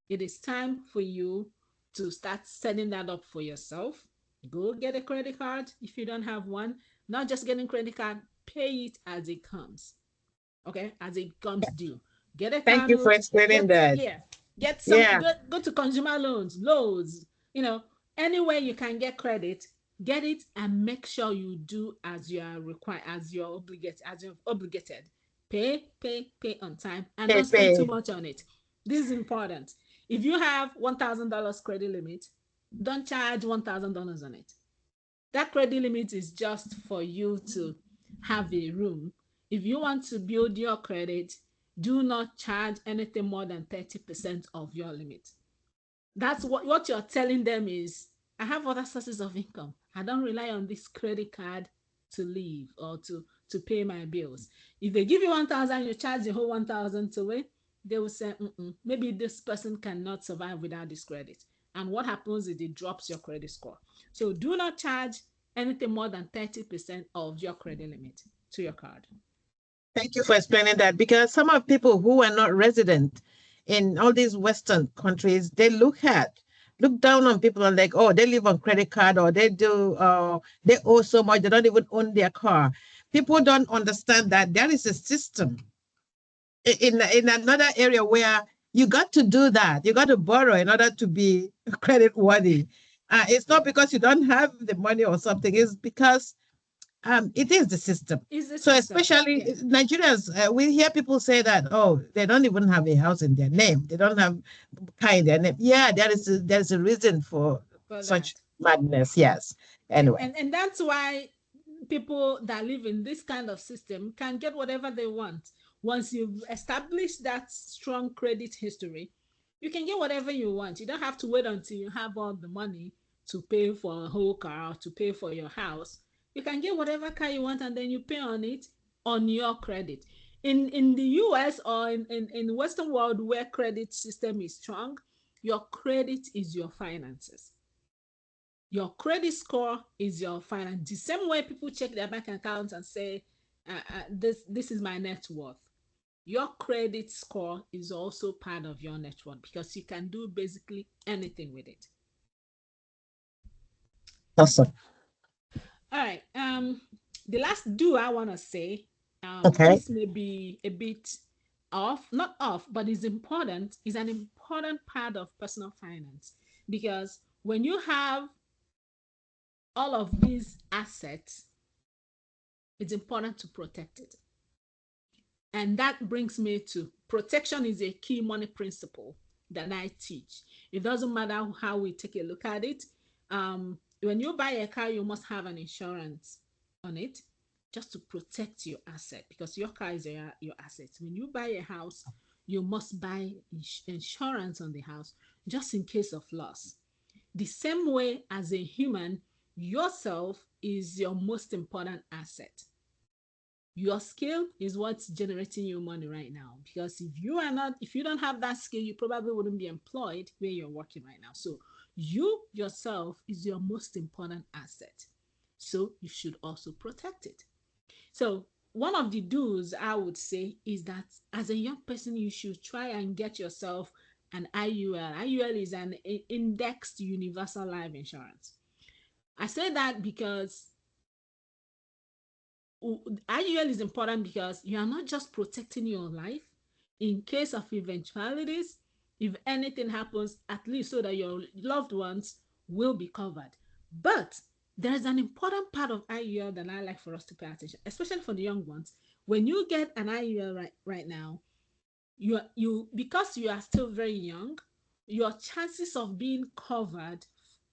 [SPEAKER 2] it is time for you to start setting that up for yourself. Go get a credit card if you don't have one. Not just getting credit card, pay it as it comes. Okay, as it comes due. Get a
[SPEAKER 1] Thank
[SPEAKER 2] car
[SPEAKER 1] you for
[SPEAKER 2] note.
[SPEAKER 1] explaining
[SPEAKER 2] Get,
[SPEAKER 1] that.
[SPEAKER 2] yeah, get some.
[SPEAKER 1] Yeah.
[SPEAKER 2] Go to consumer loans, loans. You know, anywhere you can get credit, get it and make sure you do as you are required, as you're obligated. Pay on time, and
[SPEAKER 1] Pay,
[SPEAKER 2] don't spend too
[SPEAKER 1] pay.
[SPEAKER 2] much on it. This is important. If you have $1,000 credit limit, don't charge $1,000 on it. That credit limit is just for you to have a room. If you want to build your credit, do not charge anything more than 30% of your limit. That's what you're telling them is, I have other sources of income. I don't rely on this credit card to live or to pay my bills. If they give you 1,000, you charge the whole 1,000 to it, they will say, maybe this person cannot survive without this credit. And what happens is it drops your credit score. So do not charge anything more than 30% of your credit limit to your card.
[SPEAKER 1] Thank you for explaining that, because some of people who are not resident in all these Western countries, they look down on people and like, oh, they live on credit card, or they owe so much, they don't even own their car. People don't understand that there is a system in another area where you got to do that. You got to borrow in order to be credit worthy. It's not because you don't have the money or something. It's because it is the system.
[SPEAKER 2] Is the
[SPEAKER 1] So
[SPEAKER 2] system.
[SPEAKER 1] especially
[SPEAKER 2] Yeah.
[SPEAKER 1] Nigerians, we hear people say that, oh, they don't even have a house in their name. They don't have car in their name. Yeah, there's a reason for
[SPEAKER 2] For
[SPEAKER 1] such
[SPEAKER 2] that.
[SPEAKER 1] madness. Yes.
[SPEAKER 2] Yeah.
[SPEAKER 1] Anyway,
[SPEAKER 2] And that's why people that live in this kind of system can get whatever they want. Once you've established that strong credit history, you can get whatever you want. You don't have to wait until you have all the money to pay for a whole car or to pay for your house. You can get whatever car you want and then you pay on it on your credit. In the US or in Western world where credit system is strong, your credit is your finances. Your credit score is your finance. The same way people check their bank accounts and say, this is my net worth. Your credit score is also part of your net worth because you can do basically anything with it.
[SPEAKER 1] awesome.
[SPEAKER 2] All right. The last do I want to say,
[SPEAKER 1] Okay.
[SPEAKER 2] this may be a bit off, not off, but is important, is an important part of personal finance because when you have all of these assets, it's important to protect it. And that brings me to protection is a key money principle that I teach. It doesn't matter how we take a look at it. When you buy a car, you must have an insurance on it just to protect your asset because your car is your asset. When you buy a house, you must buy insurance on the house just in case of loss. The same way as a human, yourself is your most important asset. Your skill is what's generating you money right now because if you don't have that skill, you probably wouldn't be employed where you're working right now. So you yourself is your most important asset, so you should also protect it. So one of the do's I would say is that as a young person, you should try and get yourself an IUL. IUL is an indexed universal life insurance. I say that because IUL is important because you are not just protecting your life in case of eventualities. If anything happens, at least so that your loved ones will be covered. But there is an important part of IUL that I like for us to pay attention, especially for the young ones. When you get an IUL right now, you because you are still very young, your chances of being covered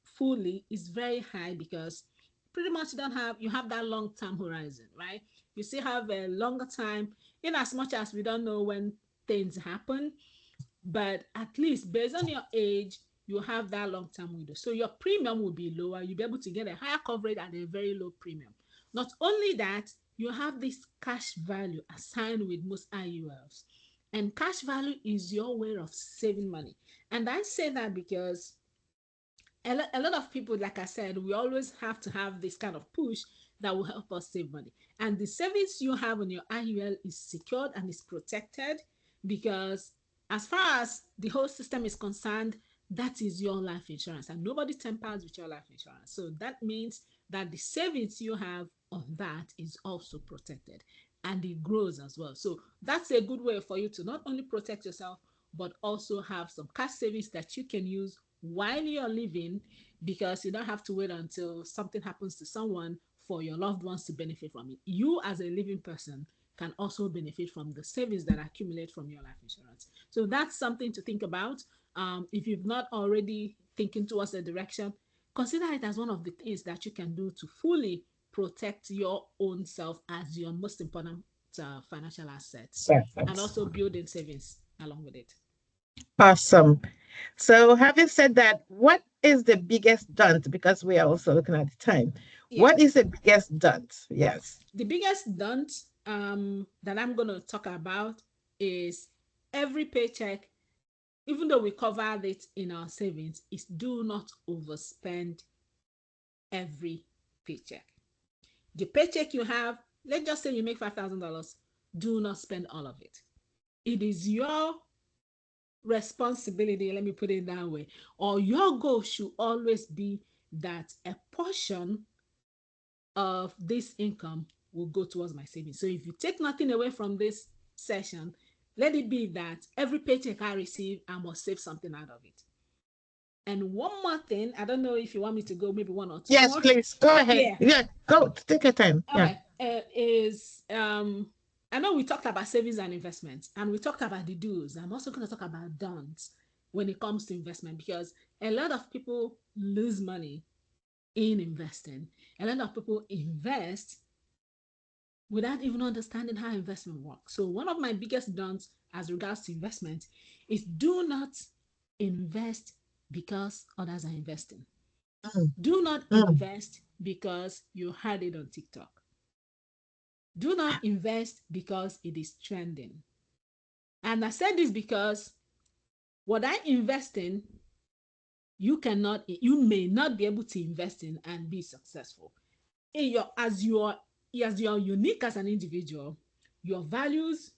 [SPEAKER 2] fully is very high because pretty much you have that long term horizon, right? You still have a longer time, in as much as we don't know when things happen, but at least based on your age, you have that long term window. So your premium will be lower. You'll be able to get a higher coverage at a very low premium. Not only that, you have this cash value assigned with most IULs. And cash value is your way of saving money. And I say that because a lot of people, like I said, we always have to have this kind of push that will help us save money. And the savings you have on your IUL is secured and is protected because, as far as the whole system is concerned, that is your life insurance and nobody tampers with your life insurance. So that means that the savings you have on that is also protected and it grows as well. So that's a good way for you to not only protect yourself, but also have some cash savings that you can use while you're living, because you don't have to wait until something happens to someone for your loved ones to benefit from it. You, as a living person, can also benefit from the savings that accumulate from your life insurance. So that's something to think about. If you've not already thinking towards the direction, consider it as one of the things that you can do to fully protect your own self as your most important financial assets, and
[SPEAKER 1] Perfect.
[SPEAKER 2] also building savings along with it.
[SPEAKER 1] Awesome. So, having said that, what is the biggest dunt? Because we are also looking at the time.
[SPEAKER 2] Yeah.
[SPEAKER 1] What is the biggest dunt? Yes.
[SPEAKER 2] The biggest dunt that I'm going to talk about is every paycheck, even though we covered it in our savings, is do not overspend every paycheck. The paycheck you have, let's just say you make $5,000, do not spend all of it. It is your responsibility, let me put it that way, or your goal should always be that a portion of this income will go towards my savings. So if you take nothing away from this session, let it be that every paycheck I receive, I must save something out of it. And one more thing, I don't know if you want me to go maybe one or two
[SPEAKER 1] Yes,
[SPEAKER 2] more.
[SPEAKER 1] please. Go ahead.
[SPEAKER 2] Yeah.
[SPEAKER 1] Yeah, go. Take your time.
[SPEAKER 2] All
[SPEAKER 1] Yeah.
[SPEAKER 2] right. Is I know we talked about savings and investments, and we talked about the do's. I'm also going to talk about don'ts when it comes to investment, because a lot of people lose money in investing. A lot of people invest without even understanding how investment works. So one of my biggest don'ts as regards to investment is do not invest because others are investing.
[SPEAKER 1] Mm,
[SPEAKER 2] Do not
[SPEAKER 1] mm.
[SPEAKER 2] invest because you heard it on TikTok. Do not invest because it is trending. And I said this because what I invest in, you may not be able to invest in and be successful. As you're unique as an individual, your values,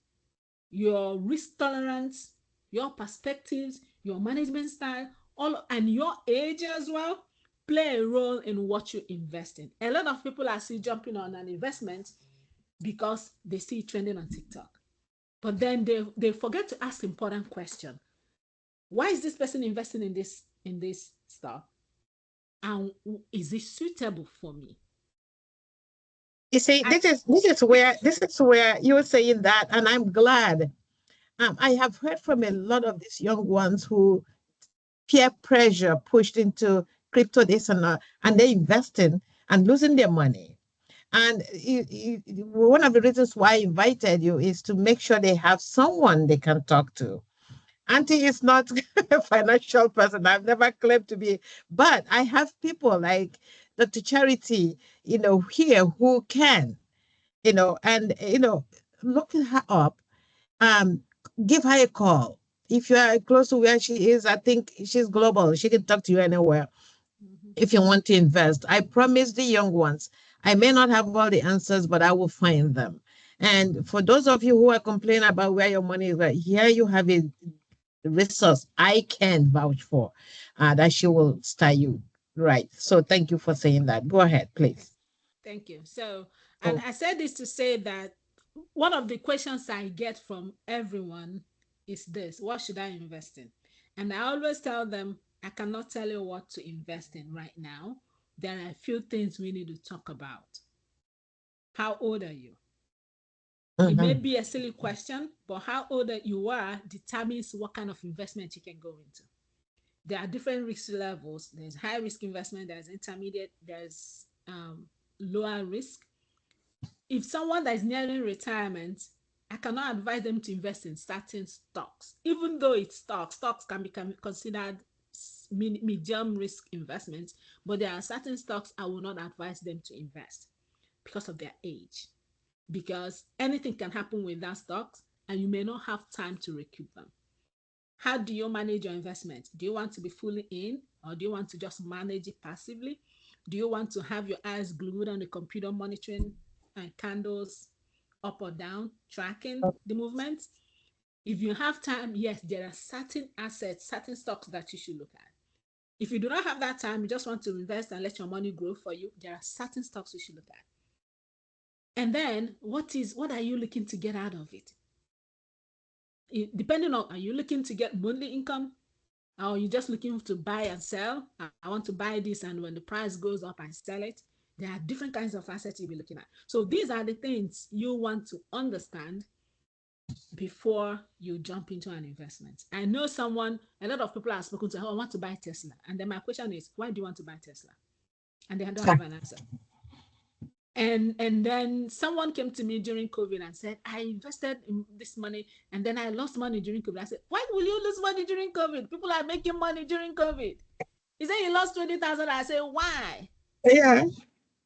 [SPEAKER 2] your risk tolerance, your perspectives, your management style, all and your age as well play a role in what you invest in. A lot of people are still jumping on an investment because they see it trending on TikTok. But then they forget to ask important question. Why is this person investing in this stuff? And is it suitable for me?
[SPEAKER 1] You see,
[SPEAKER 2] I
[SPEAKER 1] this is where you were saying that, and I'm glad. I have heard from a lot of these young ones who peer pressure pushed into crypto this and they're investing and losing their money. And one of the reasons why I invited you is to make sure they have someone they can talk to. Auntie is not a financial person. I've never claimed to be, but I have people like Dr. Charity, here who can, and look her up, um, give her a call. If you are close to where she is, I think she's global. She can talk to you anywhere
[SPEAKER 2] Mhm.
[SPEAKER 1] if you want to invest. I promise the young ones, I may not have all the answers, but I will find them. And for those of you who are complaining about where your money is, right, here you have a resource I can vouch for that she will start you right. So thank you for saying that. Go ahead, please.
[SPEAKER 2] Thank you. So, and
[SPEAKER 1] Mm,
[SPEAKER 2] I said this to say that one of the questions I get from everyone is this: what should I invest in? And I always tell them, I cannot tell you what to invest in right now. There are a few things we need to talk about. How old are you? It may
[SPEAKER 1] mhm.
[SPEAKER 2] be a silly question, but how old you are determines what kind of investment you can go into. There are different risk levels. There's high risk investment, there's intermediate, there's lower risk. If someone that is nearing retirement, I cannot advise them to invest in certain stocks, even though it's stocks. Stocks can be considered medium risk investments, but there are certain stocks I will not advise them to invest because of their age. Because anything can happen with that stocks, and you may not have time to recoup them. How do you manage your investment? Do you want to be fully in, or do you want to just manage it passively? Do you want to have your eyes glued on the computer monitoring and candles up or down, tracking the movements? If you have time, yes, there are certain assets, certain stocks that you should look at. If you do not have that time, you just want to invest and let your money grow for you, there are certain stocks you should look at. And then what are you looking to get out of it? Depending on, are you looking to get monthly income, or are you just looking to buy and sell? I want to buy this, and when the price goes up, I sell it. There are different kinds of assets you'll be looking at. So these are the things you want to understand before you jump into an investment. I know a lot of people have spoken to, oh, I want to buy Tesla. And then my question is, why do you want to buy Tesla? And they don't
[SPEAKER 1] Ah,
[SPEAKER 2] have an answer. And then someone came to me during COVID and said, I invested in this money and then I lost money during COVID. I said, why will you lose money during COVID? People are making money during COVID. He said he lost 20,000. I said, why?
[SPEAKER 1] yeah, yeah.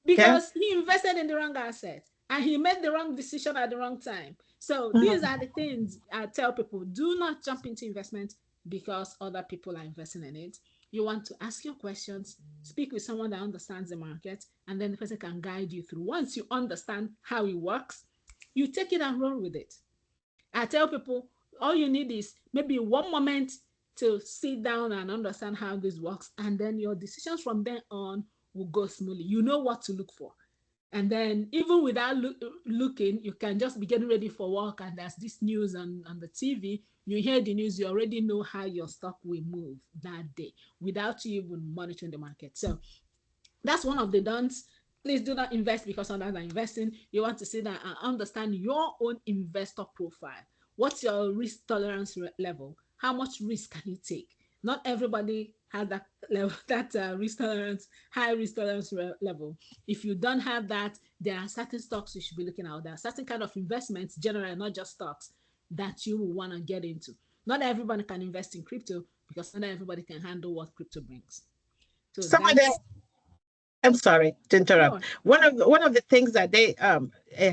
[SPEAKER 2] Because he invested in the wrong asset and he made the wrong decision at the wrong time. So these
[SPEAKER 1] Mhm.
[SPEAKER 2] are the things I tell people: do not jump into investment because other people are investing in it. You want to ask your questions, speak with someone that understands the market, and then the person can guide you through. Once you understand how it works, you take it and run with it. I tell people all you need is maybe one moment to sit down and understand how this works, and then your decisions from then on will go smoothly. You know what to look for. And then, even without looking, you can just be getting ready for work, and there's this news on the TV. You hear the news, you already know how your stock will move that day without you even monitoring the market. So, that's one of the don'ts. Please do not invest because others are investing. You want to sit down and understand your own investor profile. What's your risk tolerance level? How much risk can you take? Not everybody has that level, that risk tolerance, high risk tolerance level. If you don't have that, there are certain stocks you should be looking at. There are certain kind of investments, generally, not just stocks, that you will want to get into. Not everybody can invest in crypto because not everybody can handle what crypto brings. So
[SPEAKER 1] Some of them,
[SPEAKER 2] that's
[SPEAKER 1] I'm sorry to interrupt.
[SPEAKER 2] no.
[SPEAKER 1] One of the things that they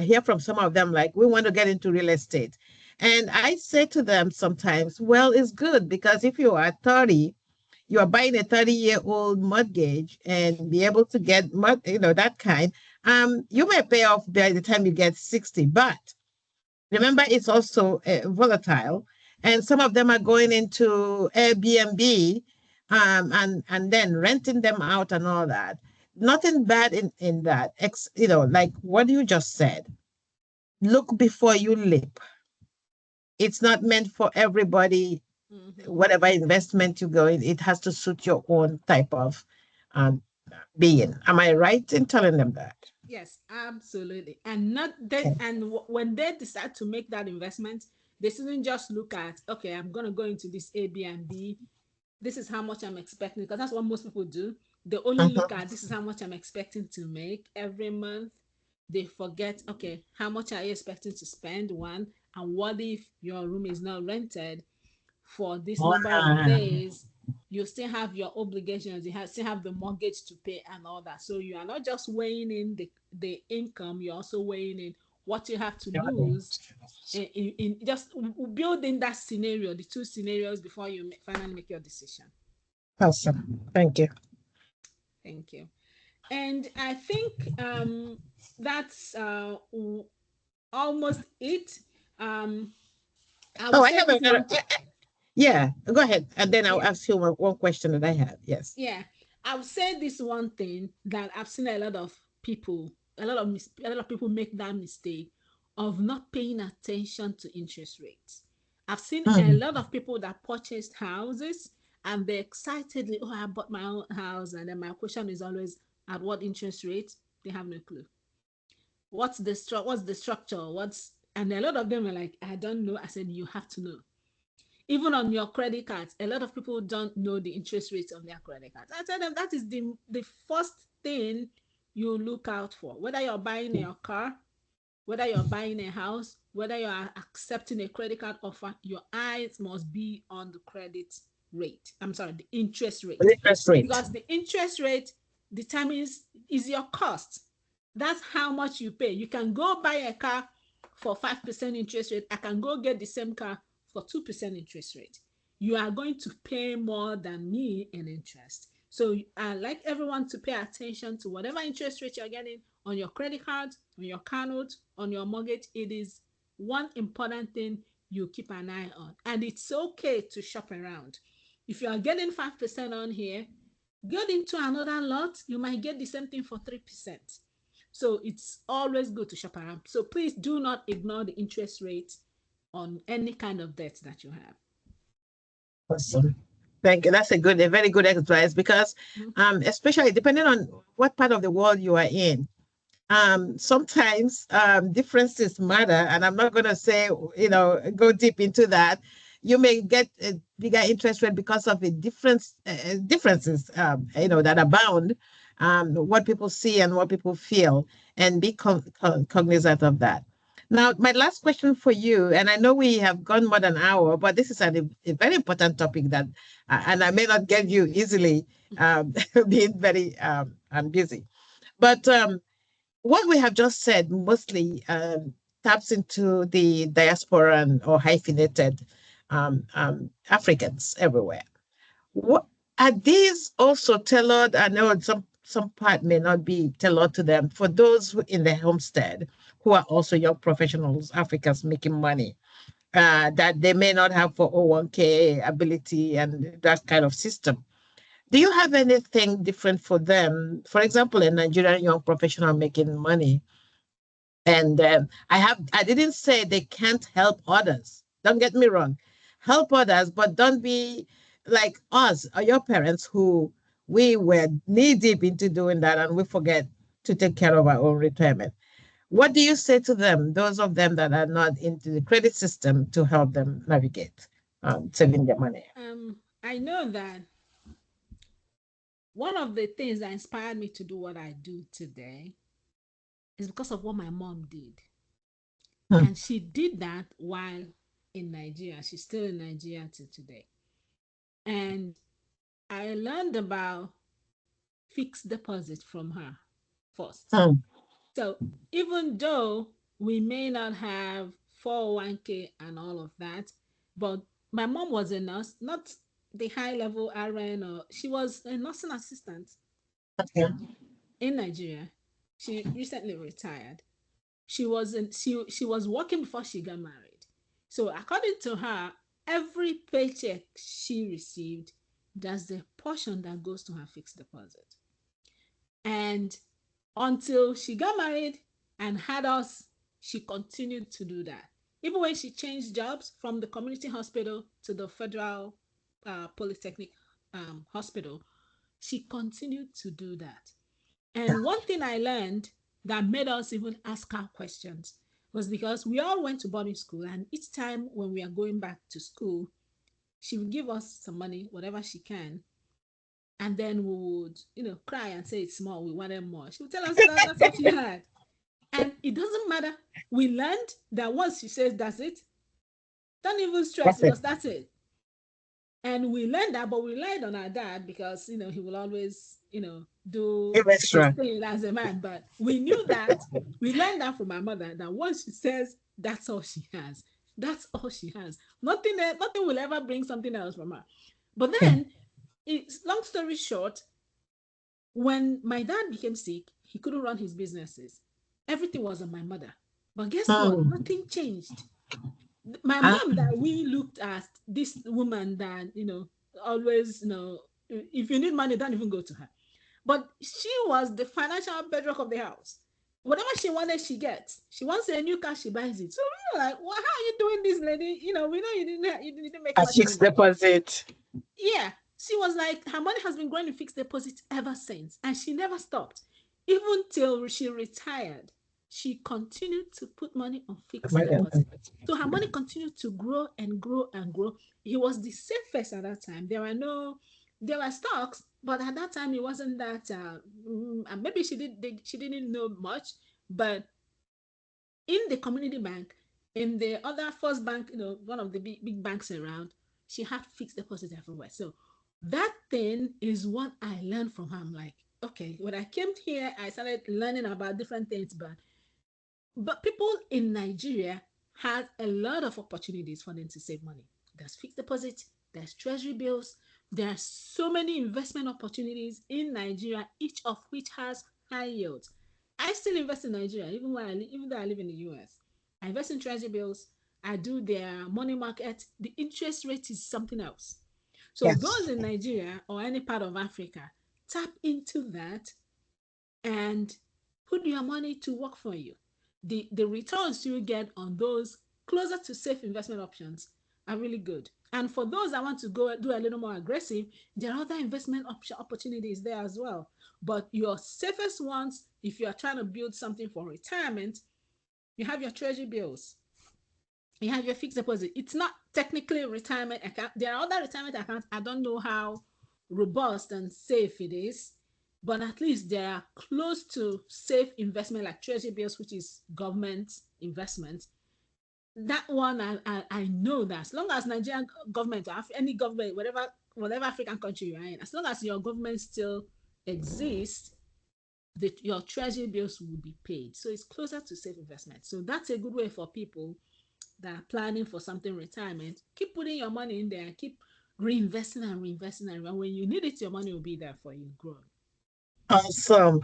[SPEAKER 1] hear from some of them, like, we want to get into real estate. And I say to them sometimes, well, it's good because if you are 30, you are buying a 30-year-old mortgage and be able to get that kind. You may pay off by the time you get 60, but remember, it's also volatile, and some of them are going into Airbnb, and then renting them out and all that. Nothing bad in that. Like what you just said. Look before you leap. It's not meant for everybody.
[SPEAKER 2] Mm-hmm.
[SPEAKER 1] Whatever investment you go in, it has to suit your own type of um, being. Am I right in telling them that?
[SPEAKER 2] Yes, absolutely. And not that,
[SPEAKER 1] Okay.
[SPEAKER 2] and when they decide to make that investment, they shouldn't just look at, okay, I'm gonna go into this Airbnb. This is how much I'm expecting, because that's what most people do. They only look
[SPEAKER 1] Mhm.
[SPEAKER 2] at, this is how much I'm expecting to make every month. They forget, okay, how much are you expecting to spend? One, and what if your room is not rented for this number of
[SPEAKER 1] Wow.
[SPEAKER 2] days? You still have your obligations, still have the mortgage to pay and all that. So you are not just weighing in the income, you're also weighing in what you have to lose in just building that scenario, the two scenarios, before you finally make your decision.
[SPEAKER 1] Awesome. Thank you.
[SPEAKER 2] Thank you. And I think that's almost it. I
[SPEAKER 1] Oh,
[SPEAKER 2] would
[SPEAKER 1] I
[SPEAKER 2] say
[SPEAKER 1] have
[SPEAKER 2] this
[SPEAKER 1] another.
[SPEAKER 2] one thing.
[SPEAKER 1] Yeah, go ahead, and then I'll
[SPEAKER 2] Yeah,
[SPEAKER 1] ask you one question that I have. Yes.
[SPEAKER 2] yeah. I would say this one thing that I've seen a lot of people, a lot of people make that mistake of not paying attention to interest rates. I've seen a
[SPEAKER 1] Mm.
[SPEAKER 2] lot of people that purchased houses and they excitedly, oh, I bought my own house, and then my question is always, at what interest rate? They have no clue. What's the structure? What's And a lot of them are like, I don't know. I said, you have to know. Even on your credit cards, a lot of people don't know the interest rates on their credit cards. I tell them that is the first thing you look out for. Whether you're buying a car, whether you're buying a house, whether you are accepting a credit card offer, your eyes must be on the credit rate. I'm sorry, the interest
[SPEAKER 1] The
[SPEAKER 2] rate.
[SPEAKER 1] interest rate.
[SPEAKER 2] Because the interest rate determines is your cost. That's how much you pay. You can go buy a car for 5% interest rate. I can go get the same car for 2% interest rate. You are going to pay more than me in interest. So I like everyone to pay attention to whatever interest rate you're getting on your credit card, on your car note, on your mortgage. It is one important thing you keep an eye on. And it's okay to shop around. If you are getting 5% on here, get into another lot, you might get the same thing for 3%. So it's always good to shop around. So please do not ignore the interest rate on any kind of debt that you have.
[SPEAKER 1] Awesome. Thank you. That's a very good advice because,
[SPEAKER 2] Mhm.
[SPEAKER 1] especially depending on what part of the world you are in, sometimes differences matter, and I'm not going to say, go deep into that. You may get a bigger interest rate because of the differences, that abound, what people see and what people feel, and be cognizant of that. Now, my last question for you, and I know we have gone more than an hour, but this is a very important topic that, and I may not get you easily, being very I'm busy. But what we have just said mostly taps into the diaspora or hyphenated Africans everywhere. What are these also tailored? I know some part may not be tailored to them for those in the homestead who are also young professionals, Africans making money that they may not have for 01k ability and that kind of system. Do you have anything different for them? For example, a Nigerian young professional making money, and I didn't say they can't help others. Don't get me wrong. Help others, but don't be like us or your parents who we were knee deep into doing that and we forget to take care of our own retirement. What do you say to them, those of them that are not into the credit system to help them navigate saving their money?
[SPEAKER 2] I know that one of the things that inspired me to do what I do today is because of what my mom did.
[SPEAKER 1] Hmm.
[SPEAKER 2] And she did that while in Nigeria. She's still in Nigeria till today. And I learned about fixed deposit from her first.
[SPEAKER 1] Hmm.
[SPEAKER 2] So even though we may not have 401k and all of that, but my mom was a nurse, not the high level RN, or she was a nursing assistant
[SPEAKER 1] Okay.
[SPEAKER 2] in Nigeria. She recently retired. She was working before she got married. So according to her, every paycheck she received, that's the portion that goes to her fixed deposit. And until she got married and had us, she continued to do that. Even when she changed jobs from the community hospital to the federal polytechnic hospital, she continued to do that. And one thing I learned that made us even ask her questions was because we all went to boarding school, and each time when we are going back to school, she would give us some money, whatever she can, and then we would, cry and say it's small. We wanted more. She would tell us that that's all she had, and it doesn't matter. We learned that once she says that's it, don't even stress
[SPEAKER 1] That's it.
[SPEAKER 2] because that's it. And we learned that, but we relied on our dad because he will always do
[SPEAKER 1] Give
[SPEAKER 2] his
[SPEAKER 1] extra.
[SPEAKER 2] thing as a man. But we knew that we learned that from our mother that once she says that's all she has, that's all she has. Nothing will ever bring something else from her. But
[SPEAKER 1] Hmm.
[SPEAKER 2] then, it's long story short, when my dad became sick, he couldn't run his businesses. Everything was on my mother. But guess what?
[SPEAKER 1] Hmm.
[SPEAKER 2] Nothing changed. My
[SPEAKER 1] Ah,
[SPEAKER 2] mom, that we looked at this woman that, always, if you need money, don't even go to her. But she was the financial bedrock of the house. Whatever she wanted, she gets. She wants a new car, she buys it. So we were like, well, how are you doing this, lady? We know you didn't make
[SPEAKER 1] a
[SPEAKER 2] much
[SPEAKER 1] fixed
[SPEAKER 2] money.
[SPEAKER 1] deposit.
[SPEAKER 2] Yeah, she was like, her money has been growing in fixed deposit ever since, and she never stopped. Even till she retired, she continued to put money on fixed deposit. So her money continued to grow and grow and grow. It was the safest at that time. There were stocks, but at that time it wasn't that. And maybe she didn't know much, but in the community bank, in the other first bank, one of the big banks around, she had fixed deposit everywhere. So that thing is what I learned from her. I'm like, okay, when I came here, I started learning about different things, but people in Nigeria had a lot of opportunities for them to save money. There's fixed deposit, there's treasury bills, there are so many investment opportunities in Nigeria, each of which has high yields. I still invest in Nigeria, even though I live in the US. I invest in treasury bills. I do their money market. The interest rate is something else. So
[SPEAKER 1] Yes.
[SPEAKER 2] those in Nigeria or any part of Africa, tap into that and put your money to work for you. The returns you get on those closer to safe investment options are really good. And for those that want to go do a little more aggressive, there are other investment opportunities there as well. But your safest ones, if you are trying to build something for retirement, you have your treasury bills, you have your fixed deposit. It's not technically a retirement account. There are other retirement accounts. I don't know how robust and safe it is, but at least they are close to safe investment like treasury bills, which is government investment. That one, I know that as long as Nigerian government or any government, whatever African country you're in, as long as your government still exists, your treasury bills will be paid. So it's closer to safe investment. So that's a good way for people that are planning for something retirement. Keep putting your money in there, keep reinvesting and reinvesting, and when you need it, your money will be there for you growing.
[SPEAKER 1] Awesome.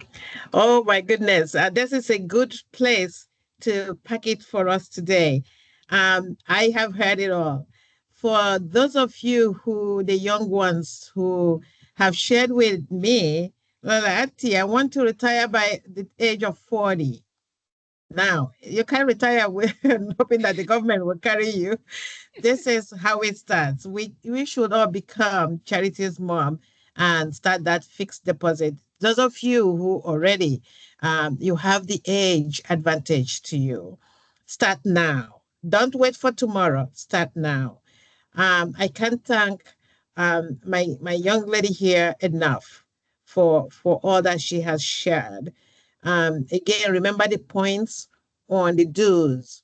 [SPEAKER 1] Oh my goodness. This is a good place to pack it for us today. I have heard it all. For those of you the young ones who have shared with me, well, Auntie, I want to retire by the age of 40. Now, you can't retire with hoping that the government will carry you. This is how it starts. We should all become Charity's mom and start that fixed deposit. Those of you who already you have the age advantage to you, start now. Don't wait for tomorrow. Start now. I can't thank my young lady here enough for all that she has shared. Again, remember the points on the do's: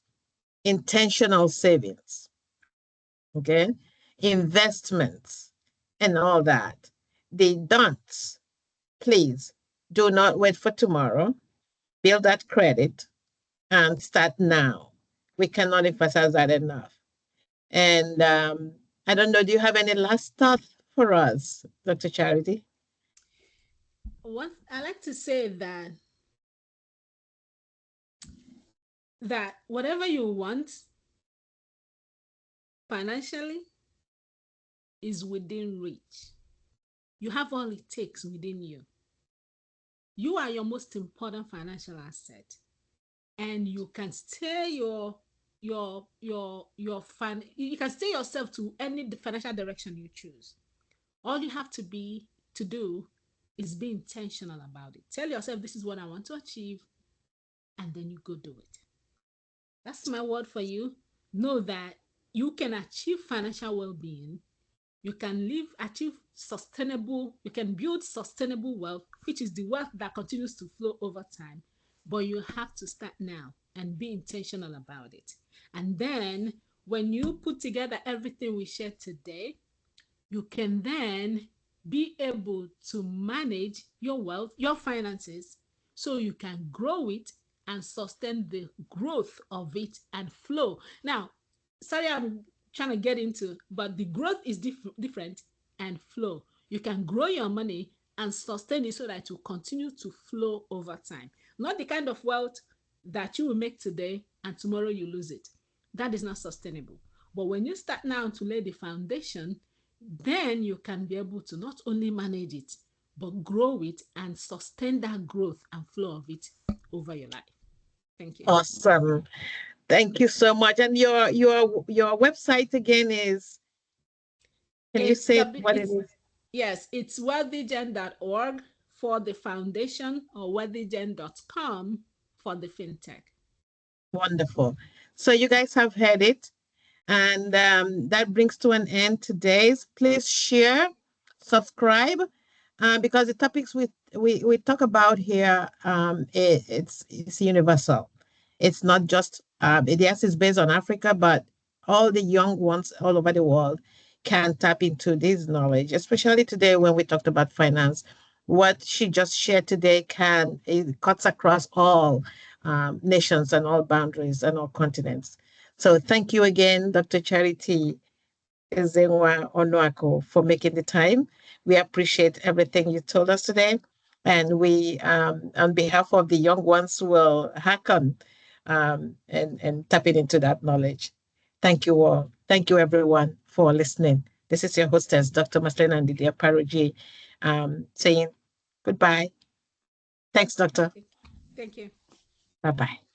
[SPEAKER 1] intentional savings, okay, investments, and all that. The don'ts: please do not wait for tomorrow. Build that credit and start now. We cannot emphasize that enough. And I don't know, do you have any last thoughts for us, Dr. Charity?
[SPEAKER 2] What I like to say that whatever you want financially is within reach. You have all it takes within you. You are your most important financial asset, and you can steer you can steer yourself to any financial direction you choose. All you have to do is be intentional about it. Tell yourself, this is what I want to achieve, and then you go do it. That's my word for you. Know that you can achieve financial well-being. You can achieve sustainable, you can build sustainable wealth, which is the wealth that continues to flow over time. But you have to start now and be intentional about it. And then when you put together everything we shared today, you can then be able to manage your wealth, your finances, so you can grow it and sustain the growth of it and flow. Now, sorry, I'm trying to get into, but the growth is different and flow. You can grow your money and sustain it so that it will continue to flow over time. Not the kind of wealth that you will make today and tomorrow you lose it. That is not sustainable. But when you start now to lay the foundation, then you can be able to not only manage it, but grow it and sustain that growth and flow of it over your life. Thank you.
[SPEAKER 1] Awesome. Thank you so much. And your website again is, can you
[SPEAKER 2] It's
[SPEAKER 1] say
[SPEAKER 2] the
[SPEAKER 1] what it
[SPEAKER 2] it's
[SPEAKER 1] is?
[SPEAKER 2] Yes, it's wealthygen.org for the foundation, or wealthygen.com for the fintech.
[SPEAKER 1] Wonderful. So you guys have heard it. And that brings to an end today's. Please share, subscribe, because the topics we talk about here, it's universal. It's not just yes, it's based on Africa, but all the young ones all over the world can tap into this knowledge, especially today when we talked about finance. What she just shared today it cuts across all nations and all boundaries and all continents. So thank you again, Dr. Charity Ezenwa-Onuaku, for making the time. We appreciate everything you told us today. And we, on behalf of the young ones, will hack on and tapping into that knowledge. Thank you all. Thank you, everyone, for listening. This is your hostess, Dr. Maslena M.OPARAOJI, saying goodbye. Thanks, Doctor.
[SPEAKER 2] Thank you.
[SPEAKER 1] Bye-bye.